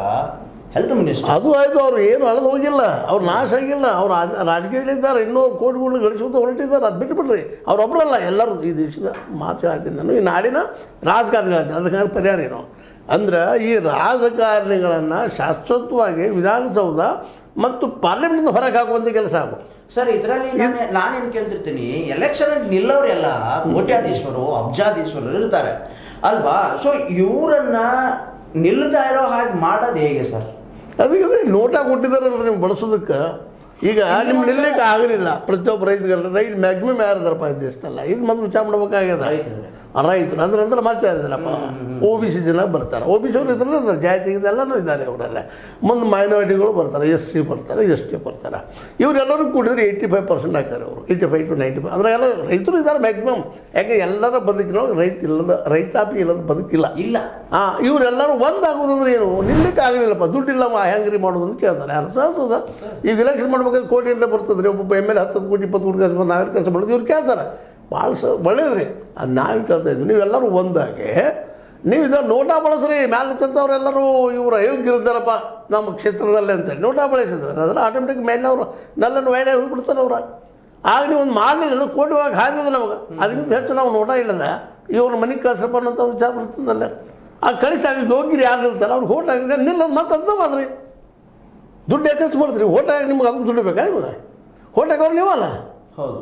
ಹೆಲ್ತ್ ಮಿನಿಸ್ಟರ್.
ಅದು ಆಯಿತು, ಅವ್ರು ಏನು ಅಳದು ಹೋಗಿಲ್ಲ, ಅವ್ರು ನಾಶ ಆಗಿಲ್ಲ. ಅವ್ರು ರಾಜಕೀಯದಲ್ಲಿದ್ದಾರೆ, ಇನ್ನೂ ಕೋಟಿಗಳು ಗಳಿಸ್ಕೊತ ಹೊರಟಿದ್ದಾರೆ. ಅದು ಬಿಟ್ಟುಬಿಟ್ರಿ. ಅವರೊಬ್ಬರಲ್ಲ, ಎಲ್ಲರೂ ಈ ದೇಶದ ಮಾತು ಹೇಳ್ತೀನಿ ನಾನು, ಈ ನಾಡಿನ ರಾಜಕಾರಣಿಗಳು ಹೇಳ್ತೀನಿ. ಅದಕ್ಕೆ ಪರಿಹಾರ ಏನು ಅಂದ್ರೆ, ಈ ರಾಜಕಾರಣಿಗಳನ್ನು ಶಾಶ್ವತವಾಗಿ ವಿಧಾನಸೌಧ ಮತ್ತು ಪಾರ್ಲಿಮೆಂಟ್ ಹೊರಗೆ ಹಾಕುವಂಥ ಕೆಲಸ ಆಗಬೇಕು
ಸರ್. ಇದರಲ್ಲಿ ನಾನೇನು ಕೇಳ್ತಿರ್ತೀನಿ, ಎಲೆಕ್ಷನ್ ನಿಲ್ಲೋರೆಲ್ಲ ಕೋಟ್ಯಾಧೀಶ್ವರು ಅಬ್ಜಾಧೀಶ್ವರು ಇರ್ತಾರೆ ಅಲ್ವಾ? ಸೊ ಇವರನ್ನ ನಿಲ್ಲದ ಇರೋ ಹಾಗೆ ಮಾಡೋದು ಹೇಗೆ ಸರ್?
ಅದಕ್ಕೆ ನೋಟ ಕೊಟ್ಟಿದ್ದಾರಲ್ಲ ನಿಮ್ಗೆ ಬಳಸೋದಕ್ಕೆ. ಈಗ ನಿಮ್ಗೆ ನಿಲ್ಲಕ್ಕೆ ಆಗಲಿಲ್ಲ. ಪ್ರತಿಯೊಬ್ಬ ರೈತ ಮ್ಯಾಕ್ಸಿಮಮ್ ಯಾರಿದಾರಪ್ಪ ಈ ದೇಶದಲ್ಲ, ಇದು ಮೊದಲು ವಿಚಾರ ಮಾಡ್ಬೇಕಾಗ್ಯದ. ರೈತರು ಅದ್ರ ನಂತರ ಮತ್ತೆ ಯಾರಿದಾರಪ್ಪ, OBC ಜನ ಬರ್ತಾರೆ. OBC ಅವರು ಇದ್ರಲ್ಲ, ಜಾತಿಗೆ ಎಲ್ಲನೂ ಇದ್ದಾರೆ ಅವರೆಲ್ಲ. ಮುಂದೆ ಮೈನಾರಿಟಿಗಳು ಬರ್ತಾರೆ, SC ಬರ್ತಾರೆ, ST ಬರ್ತಾರೆ. ಇವರೆಲ್ಲರೂ ಕೂಡಿದ್ರೆ 85% ಹಾಕ್ತಾರೆ ಅವರು, 85 to 95. ಅಂದರೆ ಎಲ್ಲ ರೈತರು ಇದ್ದಾರೆ ಮ್ಯಾಕ್ಸಿಮಮ್. ಯಾಕೆ ಎಲ್ಲರ ಬದುಕಿನೋ ರೈತಾಪಿ ಇಲ್ಲದ ಬದುಕಿಲ್ಲ ಇಲ್ಲ. ಇವರೆಲ್ಲರೂ ಒಂದಾಗೋದಂದ್ರೆ ಏನು, ನಿಲ್ಲಕ್ಕೆ ಆಗಲಿಲ್ಲಪ್ಪ, ದುಡ್ಡಿಲ್ಲ ಹೆಂಗ್ರಿ ಮಾಡೋದು ಅಂತ ಕೇಳ್ತಾರೆ. ಯಾರು ಸಾಧಿಸೋದ? ಈಗ ಎಲೆಕ್ಷನ್ ಮಾಡ್ಬೇಕಾದ್ರೆ ಕೋಟಿ ಗಂಟೆ ಬರ್ತದೆ ರೀ. ಒಬ್ಬೊಬ್ಬ MLA 10 ಕೋಟಿ 20 ಕೋಟಿ ಕೆಲಸ ನಾವೇ ಕೆಲಸ ಮಾಡೋದು ಇವ್ರು ಕೇಳ್ತಾರೆ. ಭಾಳ ಒಳ್ಳೇದ್ರಿ. ಅದು ನಾವು ಕೇಳ್ತಾ ಇದ್ವಿ, ನೀವೆಲ್ಲರೂ ಒಂದಾಗೆ ನೀವು ಇದನ್ನು ನೋಟಾ ಬಳಸ್ರಿ. ಮ್ಯಾಲೆ ತಂತವ್ರೆಲ್ಲರೂ ಇವರು ಅಯೋಗ್ಯರಿದ್ದಾರಪ್ಪ ನಮ್ಮ ಕ್ಷೇತ್ರದಲ್ಲೇ ಅಂತೇಳಿ ನೋಟಾ ಬಳಸಿದ್ದಾರೆ. ಅದರ ಆಟೋಮೆಟಿಕ್ ಮೇಲಿನವರು ನಲ್ಲನ್ನು ವೈಡ್ಯಾಗಿ ಹೋಗ್ಬಿಡ್ತಾರೆ ಅವ್ರು. ಆಗ ನೀವು ಒಂದು ಮಾಡಲಿಲ್ಲ, ಕೋಟಿ ಹೋಗಿ ಹಾಕಿದೆ ನಮಗೆ. ಅದಕ್ಕಿಂತ ಹೆಚ್ಚು ನಾವು ನೋಟ ಇಲ್ಲದ ಇವ್ರ ಮನೆಗೆ ಕಳ್ಸಪ್ಪ ಅನ್ನೋಂಥ ವಿಚಾರ ಬರ್ತದಲ್ಲ. ಆ ಕಳಿಸಿ ಆಗ ಯೋಗ್ಯರು ಯಾರು ಇರ್ತಾರೆ ಅವ್ರು ಓಟ್ ಹಾಕಿದ್ರೆ ನಿಲ್ಲೋದು ಮತ್ತೆ ಅಂತ ಮಾಡ್ರಿ. ದುಡ್ಡು ಯಾಕೆ ಖರ್ಚು ಮಾಡ್ತೀರಿ? ಓಟ್ ಹಾಕಿ ನಿಮ್ಗೆ ಅದಕ್ಕೆ ದುಡ್ಡು ಬೇಕಾ? ನಿಮಗೆ ಓಟ್ ಹಾಕೋರು ನೀವಲ್ಲ.
ಹೌದು.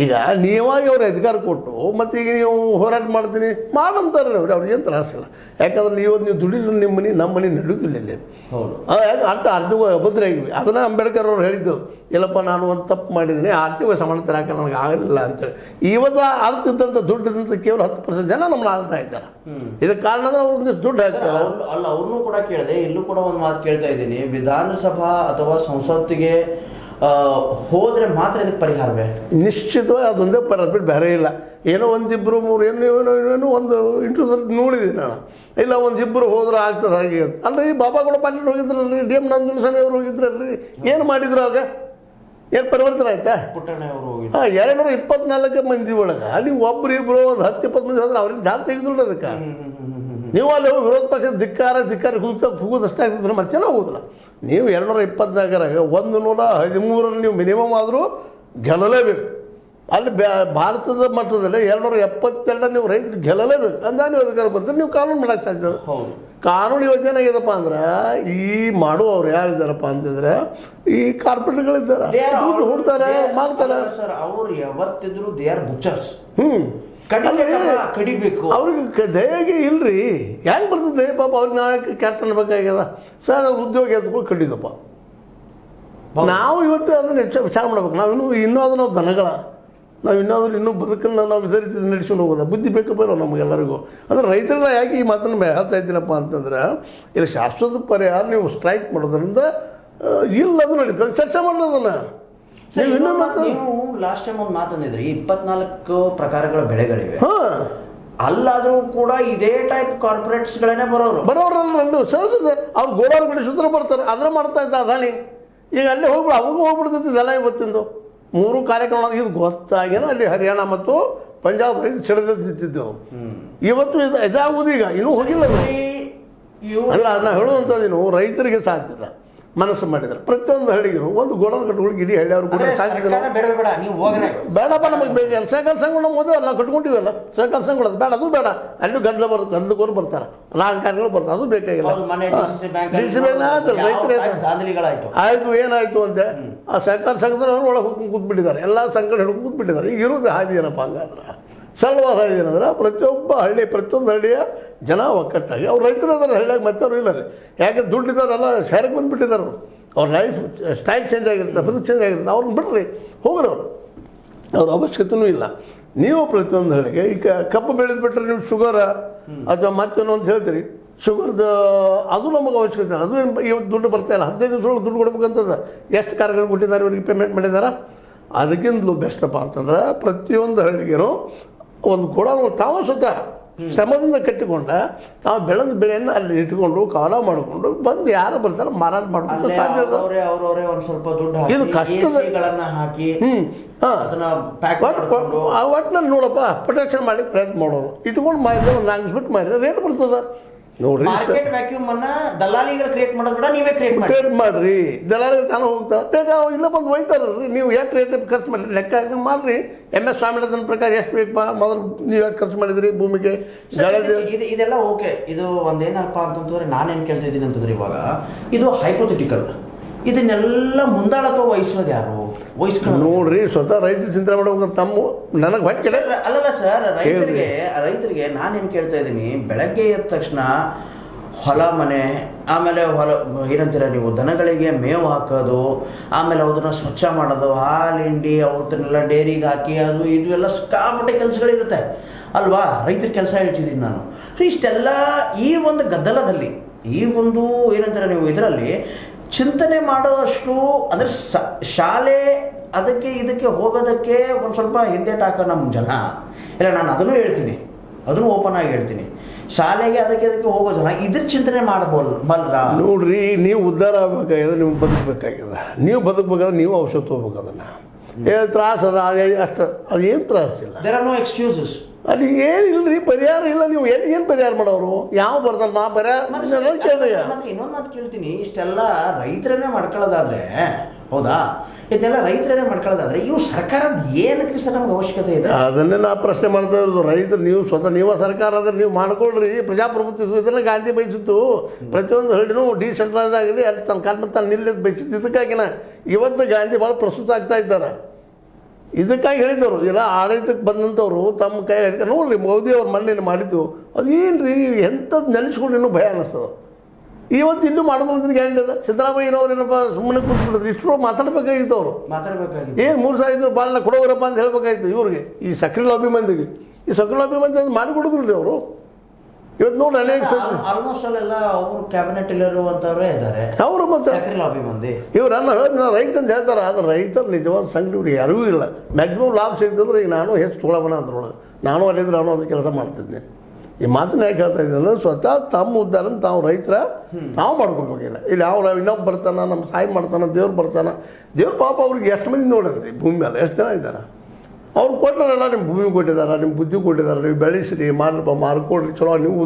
ಈಗ ನೀವಾಗಿ ಅವ್ರಿಗೆ ಅಧಿಕಾರ ಕೊಟ್ಟು ಮತ್ತು ಈಗ ನೀವು ಹೋರಾಟ ಮಾಡ್ತೀನಿ ಮಾಡಂತಾರೆ ಅವ್ರಿಗೆ ಏನು ತ್ರಾಸಿಲ್ಲ. ಯಾಕಂದ್ರೆ ನೀವು ದುಡಿಲ್ಲ, ನಿಮ್ಮ ಮನೆ ನಮ್ಮ ಮನೆ ನಡೆಯುತ್ತಿಲ್ಲ ಇಲ್ಲಿ.
ಹೌದು.
ಯಾಕೆ ಅಷ್ಟು ಆರ್ಥಿಕ ಅಭದ್ರ ಆಗಿವಿ. ಅದನ್ನು ಅಂಬೇಡ್ಕರ್ ಅವ್ರು ಹೇಳಿದ್ದು, ಇಲ್ಲಪ್ಪ ನಾನು ಒಂದು ತಪ್ಪು ಮಾಡಿದ್ದೀನಿ, ಆರ್ಥಿಕ ಸಮಾನತೆ ಹಾಕಿ ನನಗೆ ಆಗಲಿಲ್ಲ ಅಂತೇಳಿ. ಇವತ್ತು ಅರ್ಥ ಇದ್ದಂಥ ದುಡ್ಡು ಇದ್ದಂಥ ಕೇವಲ 10% ಜನ ನಮ್ಮನ್ನ ಆಳ್ತಾ ಇದ್ದಾರೆ. ಇದಕ್ಕೆ ಕಾರಣ ಅಂದ್ರೆ ಅವ್ರಿಗೆ ದುಡ್ಡು ಹಾಕ್ತಾರೆ.
ಅಲ್ಲ, ಅವ್ರನ್ನೂ ಕೂಡ ಕೇಳಿದೆ, ಇಲ್ಲೂ ಕೂಡ ಒಂದು ಮಾತು ಕೇಳ್ತಾ ಇದ್ದೀನಿ, ವಿಧಾನಸಭಾ ಅಥವಾ ಸಂಸತ್ತಿಗೆ ಹೋದ್ರೆ ಮಾತ್ರ ಇದಕ್ಕೆ ಪರಿಹಾರವೇ?
ನಿಶ್ಚಿತವಾಗಿ ಅದೊಂದೇ ಪರಿಹಾರ ಬಿಟ್ಟು ಬೇರೆ ಇಲ್ಲ. ಏನೋ ಒಂದಿಬ್ಬರು ಮೂರು ಏನೋ ಒಂದು ಇಂಟರ್ವ್ಯೂದಲ್ಲಿ ನೋಡಿದ್ದೀನಿ ನಾನು. ಇಲ್ಲ ಒಂದಿಬ್ಬರು ಹೋದ್ರೆ ಆಗ್ತದೆ ಹಾಗೆ ಅಂತ. ಅಲ್ರಿ ಬಾಬಾಗೌಡ ಪಾಟೀಲ್ ಹೋಗಿದ್ರಲ್ರಿ, ಡಿ ಎಂ ನಂಜನಸ್ವಾಮಿ ಅವರು ಹೋಗಿದ್ರಲ್ರಿ, ಏನು ಮಾಡಿದ್ರು ಆಗ? ಏನು ಪರಿವರ್ತನೆ ಆಯ್ತಾ?
ಪುಟ್ಟಣ್ಣ ಅವರು ಹೋಗಿ
224 ಮಂದಿ ಒಳಗೆ ನೀವು ಒಬ್ರು ಇಬ್ಬರು ಒಂದು 10-20 ಮಂದಿ ಹೋದ್ರೆ ಅವ್ರಿಗೆ ಜಾತಿ ತೆಗೆದಿಲ್ಲ. ಅದಕ್ಕೆ ನೀವು ಅಲ್ಲಿ ಹೋಗಿ ವಿರೋಧ ಪಕ್ಷದ ಧಿಕ್ಕಾರ ಹೋಗೋದಷ್ಟೇ ಆಗ್ತಿದ್ರೆ ಮತ್ತೆ ಹೋಗೋದಿಲ್ಲ. ನೀವು 224ರಾಗ 113 ನೀವು ಮಿನಿಮಮ್ ಆದರೂ ಗೆಲ್ಲಲೇಬೇಕು. ಅಲ್ಲಿ ಭಾರತದ ಮಟ್ಟದಲ್ಲಿ 272 ನೀವು ರೈತರು ಗೆಲ್ಲಲೇಬೇಕು. ಅಂದಾಗ ನೀವು ಅಧಿಕಾರ ಬರ್ತಾರೆ, ನೀವು ಕಾನೂನು ಮಾಡೋಕ್ಕೆ ಸಾಧ್ಯ. ಕಾನೂನು ಇವತ್ತು ಏನಾಗಿದೆಪ್ಪ ಅಂದ್ರೆ, ಈ ಮಾಡುವವ್ರು ಯಾರಿದ್ದಾರಪ್ಪ ಅಂತಂದ್ರೆ ಈ ಕಾರ್ಪೊರೇಟ್ಗಳಿದ್ದಾರೆ, ದುಡ್ಡು ಹುಡ್ತಾರೆ ಮಾಡ್ತಾರೆ.
ಸರ್, ಅವ್ರು ಯಾವತ್ತಿದ್ರು ದೇ ಆರ್ ಬುಚರ್ಸ್.
ಕಡಿಬೇಕು ಅವ್ರಿಗೆ ದಯಗೆ ಇಲ್ರಿ. ಹೆಂಗೆ ಬರ್ತದೆ ಪಾಪ ಅವ್ರಿಗೆ ನಾಳೆ ಕೆಟ್ಟ ಅನ್ಬೇಕಾಗ್ಯದ ಸರ್. ಅವ್ರ ಉದ್ಯೋಗ ಎದ್ಕೊಂಡು ಕಡಿದಪ್ಪ. ನಾವು ಇವತ್ತು ಅದನ್ನು ವಿಚಾರ ಮಾಡ್ಬೇಕು. ನಾವು ಇನ್ನೂ ಅದನ್ನು ದನಗಳ ನಾವು ಇನ್ನೂ ಬದುಕನ್ನು ನಾವು ಇದೇ ರೀತಿ ನಡೆಸ್ಕೊಂಡು ಹೋಗೋದ ಬುದ್ಧಿ ಬೇಕು ಬೇರೋ ನಮಗೆಲ್ಲರಿಗೂ. ಅಂದರೆ ರೈತರನ್ನ ಯಾಕೆ ಈ ಮಾತನ್ನು ಹೇಳ್ತಾ ಇದ್ದೀನಪ್ಪ ಅಂತಂದ್ರೆ, ಇಲ್ಲಿ ಶಾಶ್ವತ ಪರಿಹಾರ ನೀವು ಸ್ಟ್ರೈಕ್ ಮಾಡೋದ್ರಿಂದ ಇಲ್ಲ, ಅದು ನಡೀತದೆ. ಚರ್ಚೆ ಮಾಡೋದನ್ನು
ನೀವು ಲಾಸ್ಟ್ ಟೈಮ್ ಒಂದು ಮಾತಂದಿದ್ರಿ, 24 ಪ್ರಕಾರಗಳ ಬೆಳೆಗಳಿವೆ. ಅಲ್ಲಾದ್ರೂ ಕೂಡ ಇದೇ ಟೈಪ್ ಕಾರ್ಪೊರೇಟ್ಸ್ಗಳನ್ನೇ ಬರೋರಲ್ಲ ಸಹಜ. ಅವ್ರು ಗೋಡಾಲ್ ಬೆಳೆಸಿದ್ರೆ ಬರ್ತಾರೆ, ಅದನ್ನ ಮಾಡ್ತಾ ಇದ್ದ ಅದಾನಿ. ಈಗ ಅಲ್ಲೇ ಹೋಗ್ಬಿಡು, ಅವಾಗ ಹೋಗ್ಬಿಡ್ತೈತಿ ಇದೆಲ್ಲ. ಇವತ್ತಿಂದು 3 ಕಾರ್ಯಕ್ರಮ ಇದು ಗೊತ್ತಾಗೇನ ಅಲ್ಲಿ ಹರಿಯಾಣ ಮತ್ತು ಪಂಜಾಬ್ ರೈತ ಸಿಡಿದು ನಿಂತಿದ್ದೆವು. ಇವತ್ತು ಇದಾಗುವುದು ಈಗ ಇನ್ನೂ ಹೋಗಿಲ್ಲ. ಅಲ್ಲ, ಅದನ್ನ ಹೇಳುವಂಥದ್ದು ರೈತರಿಗೆ ಸಾಧ್ಯದ ಮನಸ್ಸು ಮಾಡಿದ್ದಾರೆ. ಪ್ರತಿಯೊಂದು ಹಳ್ಳಿಗೂ ಒಂದು ಗೋಡನ್ ಕಟ್ಕೊಂಡು ಇಡೀ ಹಳ್ಳಿ ಅವ್ರು ಕೂಡ ಬೇಡಪ್ಪ ನಮಗೆ ಬೇಕು. ಸಹಕಾರ ಸಂಘ ನಾವು ಓದೋ ನಾವು ಕಟ್ಕೊಂಡಿವಲ್ಲ ಸಹಕಾರ ಸಂಘಗಳು, ಅದು ಬೇಡ, ಅದು ಬೇಡ. ಅಲ್ಲೂ ಗದ್ದಲಕೋರು ಬರ್ತಾರೆ, ರಾಜಕಾರಣಿಗಳು ಬರ್ತಾರೆ, ಅದು ಬೇಕಾಗಿಲ್ಲ. ಆಯ್ತು ಏನಾಯ್ತು ಅಂತ ಆ ಸಹಕಾರ ಸಂಘದಲ್ಲಿ ಅವ್ರು ಒಳಗೆ ಹೋಗ್ಕೊಂಡು ಕೂತ್ಬಿಟ್ಟಿದ್ದಾರೆ, ಎಲ್ಲ ಸಂಘಟನೆ ಹಿಡ್ಕೊಂಡು ಕೂತ್ಬಿಟ್ಟಿದ್ದಾರೆ. ಈಗ ಇರೋದು ಹಾದಿ ಏನಪ್ಪ ಹಂಗಾದ್ರೆ ಸರಳವಾದ ಹಾದಿ ಏನಂದ್ರೆ, ಪ್ರತಿಯೊಂದು ಹಳ್ಳಿಯ ಜನ ಒಕ್ಕಟ್ಟಾಗಿ ಅವ್ರು ರೈತರು ಅದಾರೆ ಹಳ್ಳಿಯಾಗ, ಮತ್ತೆ ಅವ್ರು ಇಲ್ಲ. ಯಾಕೆ ದುಡ್ಡಿದ್ದವರೆಲ್ಲ ಶಹರಕ್ಕೆ ಬಂದುಬಿಟ್ಟಿದ್ದಾರೆ. ಅವ್ರ ಲೈಫ್ ಸ್ಟೈಲ್ ಚೇಂಜ್ ಆಗಿರುತ್ತೆ, ಬದುಕು ಚೇಂಜ್ ಆಗಿರುತ್ತೆ. ಅವ್ರನ್ನ ಬಿಡ್ರಿ ಹೋಗ್ರಿ, ಅವ್ರ ಅವಶ್ಯಕತೆಯೂ ಇಲ್ಲ. ನೀವು ಪ್ರತಿಯೊಂದು ಹಳ್ಳಿಗೆ ಈಗ ಕಬ್ಬು ಬೆಳೆದು ಬಿಟ್ಟರೆ ನೀವು ಶುಗರ ಅಥವಾ ಮತ್ತೇನೋ ಅಂತ ಹೇಳ್ತೀರಿ. ಶುಗರ್ದು ಅದು ನಮಗೆ ಅವಶ್ಯಕತೆ. ಅದು ಇವತ್ತು ದುಡ್ಡು ಬರ್ತಾಯಿಲ್ಲ, 15 ದಿವಸದೊಳಗೆ ದುಡ್ಡು ಕೊಡ್ಬೇಕಂತದ. ಎಷ್ಟು ಕಾರ್ಗಳು ಕೊಟ್ಟಿದ್ದಾರೆ, ಇವ್ರಿಗೆ ಪೇಮೆಂಟ್ ಮಾಡಿದ್ದಾರೆ. ಅದಕ್ಕಿಂತಲೂ ಬೆಸ್ಟಪ್ಪ ಅಂತಂದ್ರೆ ಪ್ರತಿಯೊಂದು ಹಳ್ಳಿಗೇನು ಒಂದು ಕೂಡ ತಾವು ಸ್ವತಃ ಶ್ರಮದಿಂದ ಕಟ್ಟಿಕೊಂಡ ತಾವು ಬೆಳೆದ ಬೆಳೆಯನ್ನು ಅಲ್ಲಿ ಇಟ್ಕೊಂಡು ಕಾಲ ಮಾಡಿಕೊಂಡು ಬಂದು ಯಾರು ಬರ್ತಾರೆ ಮಾರಾಟ ಮಾಡುವಂಥ ಸಾಧ್ಯತೆ. ಇದು ಕಷ್ಟದ ಒಟ್ಟಿನಲ್ಲಿ ನೋಡಪ್ಪ ಪ್ರೊಟೆಕ್ಷನ್ ಮಾಡಿ ಪ್ರಯತ್ನ ಮಾಡೋದು. ಇಟ್ಕೊಂಡು ಮಾರಿದ್ರೆ ಒಂದು 4 ಬಿಟ್ಟು ಮಾರಿದ್ರೆ ರೇಟ್ ಬರ್ತದೆ ನೋಡ್ರಿ. ದಲ್ಲಾಳಿಗಳು ಕ್ರಿಯೇಟ್ ಮಾಡೋದು ಕೂಡ ನೀವೇ
ಕ್ರಿಯೇಟ್ ಮಾಡ್ರಿ. ದಲ್ಲಾಳಿಗಳು ತಾನು ಹೋಗ್ತಾರೆ, ಬೇಕಾದ್ರೆ ಇಲ್ಲ ಬಂದು ಒಯ್ತಾರಲ್ರಿ. ನೀವು ಎಷ್ಟು ರೇಟ್ ಖರ್ಚು ಮಾಡಿರಿ ಲೆಕ್ಕ ಹಾಕಿ ಮಾಡ್ರಿ. MS ಸ್ವಾಮಿನಾಥನ್ ಪ್ರಕಾರ ಎಷ್ಟು ಬೇಕಪ್ಪ ಮೊದಲು ನೀವು ಎಷ್ಟು ಖರ್ಚು ಮಾಡಿದ್ರಿ ಭೂಮಿಗೆ.
ಇದೆಲ್ಲ ಓಕೆ. ಇದು ಒಂದೇನಪ್ಪ ಅಂತಂದ್ರೆ ನಾನೇನು ಕೇಳ್ತಾ ಇದ್ದೀನಿ ಅಂತಂದ್ರೆ, ಇವಾಗ ಇದು ಹೈಪೋಥೆಟಿಕಲ್. ಇದನ್ನೆಲ್ಲ ಮುಂದಾಳತ್ವ ವಹಿಸೋದು ಯಾರು?
ನೋಡ್ರಿ, ಸ್ವತಃ ರೈತರು ಚಿಂತನೆ ಮಾಡ್ಬೇಕು. ತಮ್ಮ ನನಗೆ ಹೊಟ್ಟೆ
ಅಲ್ಲಲ್ಲ ಸರ್, ರೈತರಿಗೆ ನಾನೇನು ಕೇಳ್ತಾ ಇದ್ದೀನಿ, ಬೆಳಗ್ಗೆ ಎದ್ದ ತಕ್ಷಣ ಹೊಲ ಮನೆ, ಆಮೇಲೆ ಏನಂತೀರ ನೀವು, ದನಗಳಿಗೆ ಮೇವು ಹಾಕೋದು, ಆಮೇಲೆ ಅದನ್ನ ಸ್ವಚ್ಛ ಮಾಡೋದು, ಹಾಲು ಹಿಂಡಿ ಅವತ್ತನ್ನೆಲ್ಲ ಡೈರಿಗೆ ಹಾಕಿ ಅದು ಇದು ಎಲ್ಲ ಸಿಕ್ಕಾಪಟ್ಟೆ ಕೆಲಸಗಳಿರುತ್ತೆ ಅಲ್ವಾ? ರೈತರ ಕೆಲಸ ಹೇಳ್ತಿದ್ದೀನಿ ನಾನು. ಸೊ ಇಷ್ಟೆಲ್ಲ ಈ ಒಂದು ಗದ್ದಲದಲ್ಲಿ, ಈ ಒಂದು ಏನಂತೀರ ನೀವು ಇದರಲ್ಲಿ ಚಿಂತನೆ ಮಾಡೋಷ್ಟು ಅಂದರೆ ಶಾಲೆ ಅದಕ್ಕೆ ಇದಕ್ಕೆ ಹೋಗೋದಕ್ಕೆ ಒಂದು ಸ್ವಲ್ಪ ಹಿಂದೇಟು ಹಾಕೋ ನಮ್ಮ ಜನ ಇಲ್ಲ. ನಾನು ಅದನ್ನು ಹೇಳ್ತೀನಿ, ಅದನ್ನು ಓಪನ್ ಆಗಿ ಹೇಳ್ತೀನಿ. ಶಾಲೆಗೆ ಅದಕ್ಕೆ ಹೋಗೋ ಜನ ಇದ್ರ ಚಿಂತನೆ ಮಾಡಬಲ್ರ?
ನೋಡ್ರಿ, ನೀವು ಉದ್ಧಾರ ಆಗ್ಬೇಕಾಗಿದೆ, ನೀವು ಬದುಕಬೇಕಾಗಿದೆ. ನೀವು ಬದುಕಬೇಕಾದ್ರೆ ನೀವು ಔಷಧ ತೊಗೋಬೇಕು. ಅದನ್ನು ತ್ರಾಸ ಅದ ಅಷ್ಟು, ಅದೇನು ತ್ರಾಸಿಲ್ಲ.
There are no excuses.
ಅಲ್ಲಿ ಏನಿಲ್ಲರಿ, ಪರಿಹಾರ ಇಲ್ಲ. ನೀವು ಏನು ಪರಿಹಾರ ಮಾಡೋರು? ಯಾವ ಬರ್ದಲ್ಲ ನಾ ಪರಿಹಾರ ಕೇಳಿ.
ಇನ್ನೊಂದು ಮಾತು ಕೇಳ್ತೀನಿ, ಇಷ್ಟೆಲ್ಲ ರೈತರನ್ನೇ ಮಾಡ್ಕೊಳ್ಳೋದಾದ್ರೆ ಹೌದಾ? ಇದನ್ನೆಲ್ಲ ರೈತರೇ ಮಾಡ್ಕೊಳ್ಳೋದಾದ್ರೆ ಇವು ಸರ್ಕಾರದ ಏನಕ್ಕೆ ಸರ್ ನಮ್ಗೆ ಅವಶ್ಯಕತೆ ಇದೆ?
ಅದನ್ನೇ ನಾ ಪ್ರಶ್ನೆ ಮಾಡ್ತಾ ಇರೋದು. ರೈತರು ನೀವು ಸ್ವತಃ ನೀವೇ ಸರ್ಕಾರ ಅಂದ್ರೆ ನೀವು ಮಾಡ್ಕೊಳ್ರಿ. ಪ್ರಜಾಪ್ರಭುತ್ವ ಇದನ್ನ ಗಾಂಧಿ ಬಯಸಿತ್ತು. ಪ್ರತಿಯೊಂದು ಹಳ್ಳಿನೂ ಡಿಸೆಂಟ್ರಲೈಸ್ ಆಗಲಿ, ಅದು ತನ್ನ ಕಾಲ ತಾನು ನಿಲ್ಲದ ಬಯಸಿತ್ತು. ಇದಕ್ಕಾಗಿನ ಇವತ್ತು ಗಾಂಧಿ ಭಾಳ ಪ್ರಸ್ತುತ ಆಗ್ತಾ ಇದ್ದಾರೆ. ಇದಕ್ಕಾಗಿ ಹೇಳಿದವರು ಇಲ್ಲ ಆಡಳಿತಕ್ಕೆ ಬಂದಂಥವ್ರು ತಮ್ಮ ಕೈ ಅದಕ್ಕೆ ನೋಡ್ರಿ ಮೋದಿ ಅವ್ರು ಮನೇಲಿ ಮಾಡಿದ್ದು ಅದೇನು ರೀ ಎಂಥದ್ದು ನೆನೆಸ್ಕೊಂಡು ಇನ್ನೂ ಭಯ ಅನ್ನಿಸ್ತದೆ. ಇವತ್ತು ಇಲ್ಲೂ ಮಾಡೋದ್ರ ಗ್ಯಾರಂಟಿ ಅದ. ಸಿದ್ದರಾಮಯ್ಯನವ್ರು ಏನಪ್ಪ ಸುಮ್ಮನೆ ಕೂತ್ಬಿಟ್ಟಿದ್ರು. ಇಷ್ಟು ಮಾತಾಡಬೇಕಾಗಿತ್ತು ಅವರು. ಏನು 3,000 ಬಾಳನ್ನ ಕೊಡೋರಪ್ಪ ಅಂತ ಹೇಳ್ಬೇಕಾಗಿತ್ತು ಇವ್ರಿಗೆ, ಈ ಸಕ್ರೆ ಲಾಬಿ ಮಂದಿಗೆ. ಈ ಸಕ್ರೆ ಲಾಬಿ ಮಂದಿ ಅದು ಮಾಡಿಕೊಡೋದಿಲ್ಲ ರೀ ಅವರು. ಇವತ್ತು ನೋಡಿ ಅನೇಕ
ಆಲ್ಮೋಸ್ಟ್ ಅಲ್ಲೆಲ್ಲ ಅವರು ಕ್ಯಾಬಿನೆಟ್ ಇರುವಂತವರೇ ಇದ್ದಾರೆ
ಅವರು. ಮತ್ತೆ
ಲಾಬಿ ಮಂದಿ
ಇವ್ರನ್ನ ಹೇಳಿದ ರೈತ ಅಂತ ಹೇಳ್ತಾರೆ. ಆದರೆ ರೈತರು ನಿಜವಾದ ಸಂಘಟನೆ ಇವ್ರಿಗೆ ಯಾರಿಗೂ ಇಲ್ಲ. ಮ್ಯಾಕ್ಸಿಮಮ್ ಲಾಭ ಸಿಗ್ತಂದ್ರೆ ಈಗ ನಾನು ಹೆಚ್ಚು ತೊಗೊಳವನ ಅಂದ್ರೊಳಗೆ ನಾನು ಅಲ್ಲಿದ್ರೆ ನಾನು ಅದು ಕೆಲಸ ಮಾಡ್ತಿದ್ದೆ. ಈ ಮಾತನ್ನ ಯಾಕೆ ಹೇಳ್ತಾ ಇದ್ದೀನಿ ಅಂದರೆ ಸ್ವತಃ ತಮ್ಮ ಉದ್ಧಾರ ತಾವು ರೈತರ ತಾವು ಮಾಡ್ಕೋಬೇಕಿಲ್ಲ. ಇಲ್ಲಿ ಅವ್ರು ಇನ್ನೊಬ್ಬ ಬರ್ತಾನೆ, ನಮ್ಮ ಸಹಾಯ ಮಾಡ್ತಾನೆ, ದೇವ್ರು ಬರ್ತಾನೆ. ದೇವ್ರ ಪಾಪ ಅವ್ರಿಗೆ ಎಷ್ಟು ಮಂದಿ ನೋಡಂದ್ರಿ ಭೂಮಿ ಮೇಲೆ ಎಷ್ಟು ಜನ ಇದ್ದಾರೆ. ಅವ್ರು ಕೊಟ್ಟರೆಲ್ಲ ನಿಮ್ಮ ಭೂಮಿ ಕೊಟ್ಟಿದ್ದಾರೆ, ನಿಮ್ಮ ಬುದ್ಧಿ ಕೊಟ್ಟಿದ್ದಾರೆ, ನೀವು ಬೆಳೆಸಿರಿ, ಮಾಡ್ರಪ್ಪ, ಮಾರ್ಕೊಡ್ರಿ, ಚಲೋ ನೀವು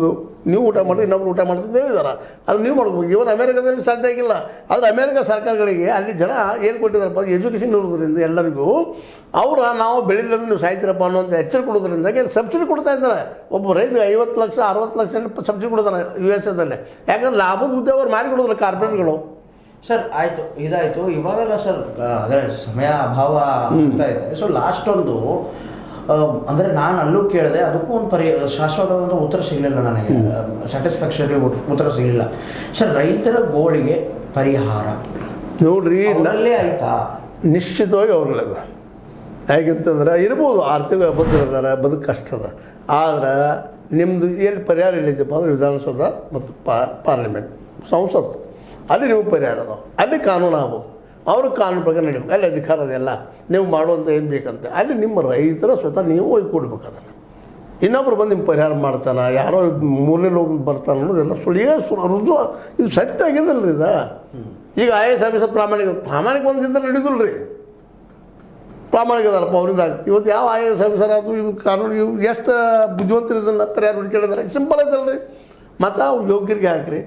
ಊಟ ಮಾಡಿರಿ, ಇನ್ನೊಬ್ರು ಊಟ ಮಾಡ್ತೀನಿ ಹೇಳಿದ್ದಾರೆ. ಅದು ನೀವು ಮಾಡ್ಬೇಕು. ಇವನ್ ಅಮೇರಿಕಾದಲ್ಲಿ ಸಾಧ್ಯ ಆಗಿಲ್ಲ. ಆದರೆ ಅಮೇರಿಕಾ ಸರ್ಕಾರಗಳಿಗೆ ಅಲ್ಲಿ ಜನ ಏನು ಕೊಟ್ಟಿದ್ದಾರಪ್ಪ, ಎಜುಕೇಷನ್ ಇರೋದ್ರಿಂದ ಎಲ್ಲರಿಗೂ ನಾವು ಬೆಳೆದಿಲ್ಲ ನೀವು ಸಾಯ್ತೀರಪ್ಪ ಅನ್ನೋಂಥ ಎಚ್ಚರ ಕೊಡೋದ್ರಿಂದ ಸಬ್ಸಿಡಿ ಕೊಡ್ತಾ ಇದ್ದಾರೆ. ಒಬ್ಬ ರೈತ 50 ಲಕ್ಷ 60 ಲಕ್ಷ ಸಬ್ಸಿಡಿ ಕೊಡ್ತಾರೆ USA ಯಾಕಂದ್ರೆ ಲಾಭದ ಉದ್ಯೋಗ ಅವ್ರು ಮಾಡಿ ಕೊಡೋದಿಲ್ಲ ಕಾರ್ಪೊರೇಟ್ಗಳು.
ಸರ್ ಆಯಿತು, ಇದಾಯಿತು. ಇವಾಗೆಲ್ಲ ಸರ್ ಅದೇ ಸಮಯ ಅಭಾವ ಆಗ್ತಾ ಇದೆ. ಸೊ ಲಾಸ್ಟ್ ಒಂದು ಅಂದರೆ ನಾನು ಅಲ್ಲೂ ಕೇಳಿದೆ, ಅದಕ್ಕೂ ಒಂದು ಶಾಶ್ವತವಾದಂಥ ಉತ್ತರ ಸಿಗಲಿಲ್ಲ ನನಗೆ. ಸ್ಯಾಟಿಸ್ಫ್ಯಾಕ್ಷರಿ ಉತ್ತರ ಸಿಗಲಿಲ್ಲ. ಸರ್ ರೈತರ ಗೋಳಿಗೆ ಪರಿಹಾರ
ನೋಡ್ರಿ
ನಲ್ಲೇ ಆಯ್ತಾ?
ನಿಶ್ಚಿತವಾಗಿ ಅವ್ರಲ್ಲದ. ಹೇಗೆಂತಂದ್ರೆ ಇರ್ಬೋದು ಆರ್ಥಿಕ ಅಭದ್ರ ಇದ್ದಾರೆ, ಬದುಕು ಕಷ್ಟ ಅದ. ಆದ್ರೆ ನಿಮ್ಮದು ಎಲ್ಲಿ ಪರಿಹಾರ ಇಲ್ಲೈತಪ್ಪ ಅಂದ್ರೆ ವಿಧಾನಸೌಧ ಮತ್ತು ಪಾರ್ಲಿಮೆಂಟ್ ಸಂಸತ್ತು, ಅಲ್ಲಿ ನೀವು ಪರಿಹಾರ ಅದಾವೆ. ಅಲ್ಲಿ ಕಾನೂನು ಆಗ್ಬೇಕು, ಅವ್ರ ಕಾನೂನು ಪ್ರಕಾರ ನಡೀಬೇಕು. ಅಲ್ಲಿ ಅಧಿಕಾರ ಅದೆಲ್ಲ ನೀವು ಮಾಡುವಂಥ ಏನು ಬೇಕಂತ ಅಲ್ಲಿ ನಿಮ್ಮ ರೈತರ ಸ್ವತಃ ನೀವು ಹೋಗಿ ಕೊಡ್ಬೇಕು. ಅದನ್ನು ಇನ್ನೊಬ್ರು ಬಂದು ನಿಮ್ಮ ಪರಿಹಾರ ಮಾಡ್ತಾನೆ, ಯಾರೋ ಮೂರನೇ ಲೋಕ ಬರ್ತಾನೆ ಅನ್ನೋದೆಲ್ಲ ರುಜು. ಇದು ಸತ್ಯ ಆಗಿದಲ್ಲ ರೀ ಇದು. ಈಗ IAS ಆಫೀಸರ್ ಪ್ರಾಮಾಣಿಕ ಒಂದಿದ್ರೆ ನಡೀದಿಲ್ಲ ರೀ. ಪ್ರಾಮಾಣಿಕ ಅದಾರಪ್ಪ ಅವರಿಂದ ಆಗ್ತದೆ. ಇವತ್ತು ಯಾವ IAS ಆಫೀಸರ್ ಆದರೂ ಇವು ಕಾನೂನು ಇವು ಎಷ್ಟು ಬುದ್ಧಿವಂತರು ಇದನ್ನು ಪರಿಹಾರ ಹುಡುಕಿದ್ದಾರೆ. ಸಿಂಪಲ್ ಐತಲ್ಲ ರೀ. ಮತ್ತು ಅವು ಯೋಗ್ಯರಿಗೆ ಹಾಕ್ರಿ,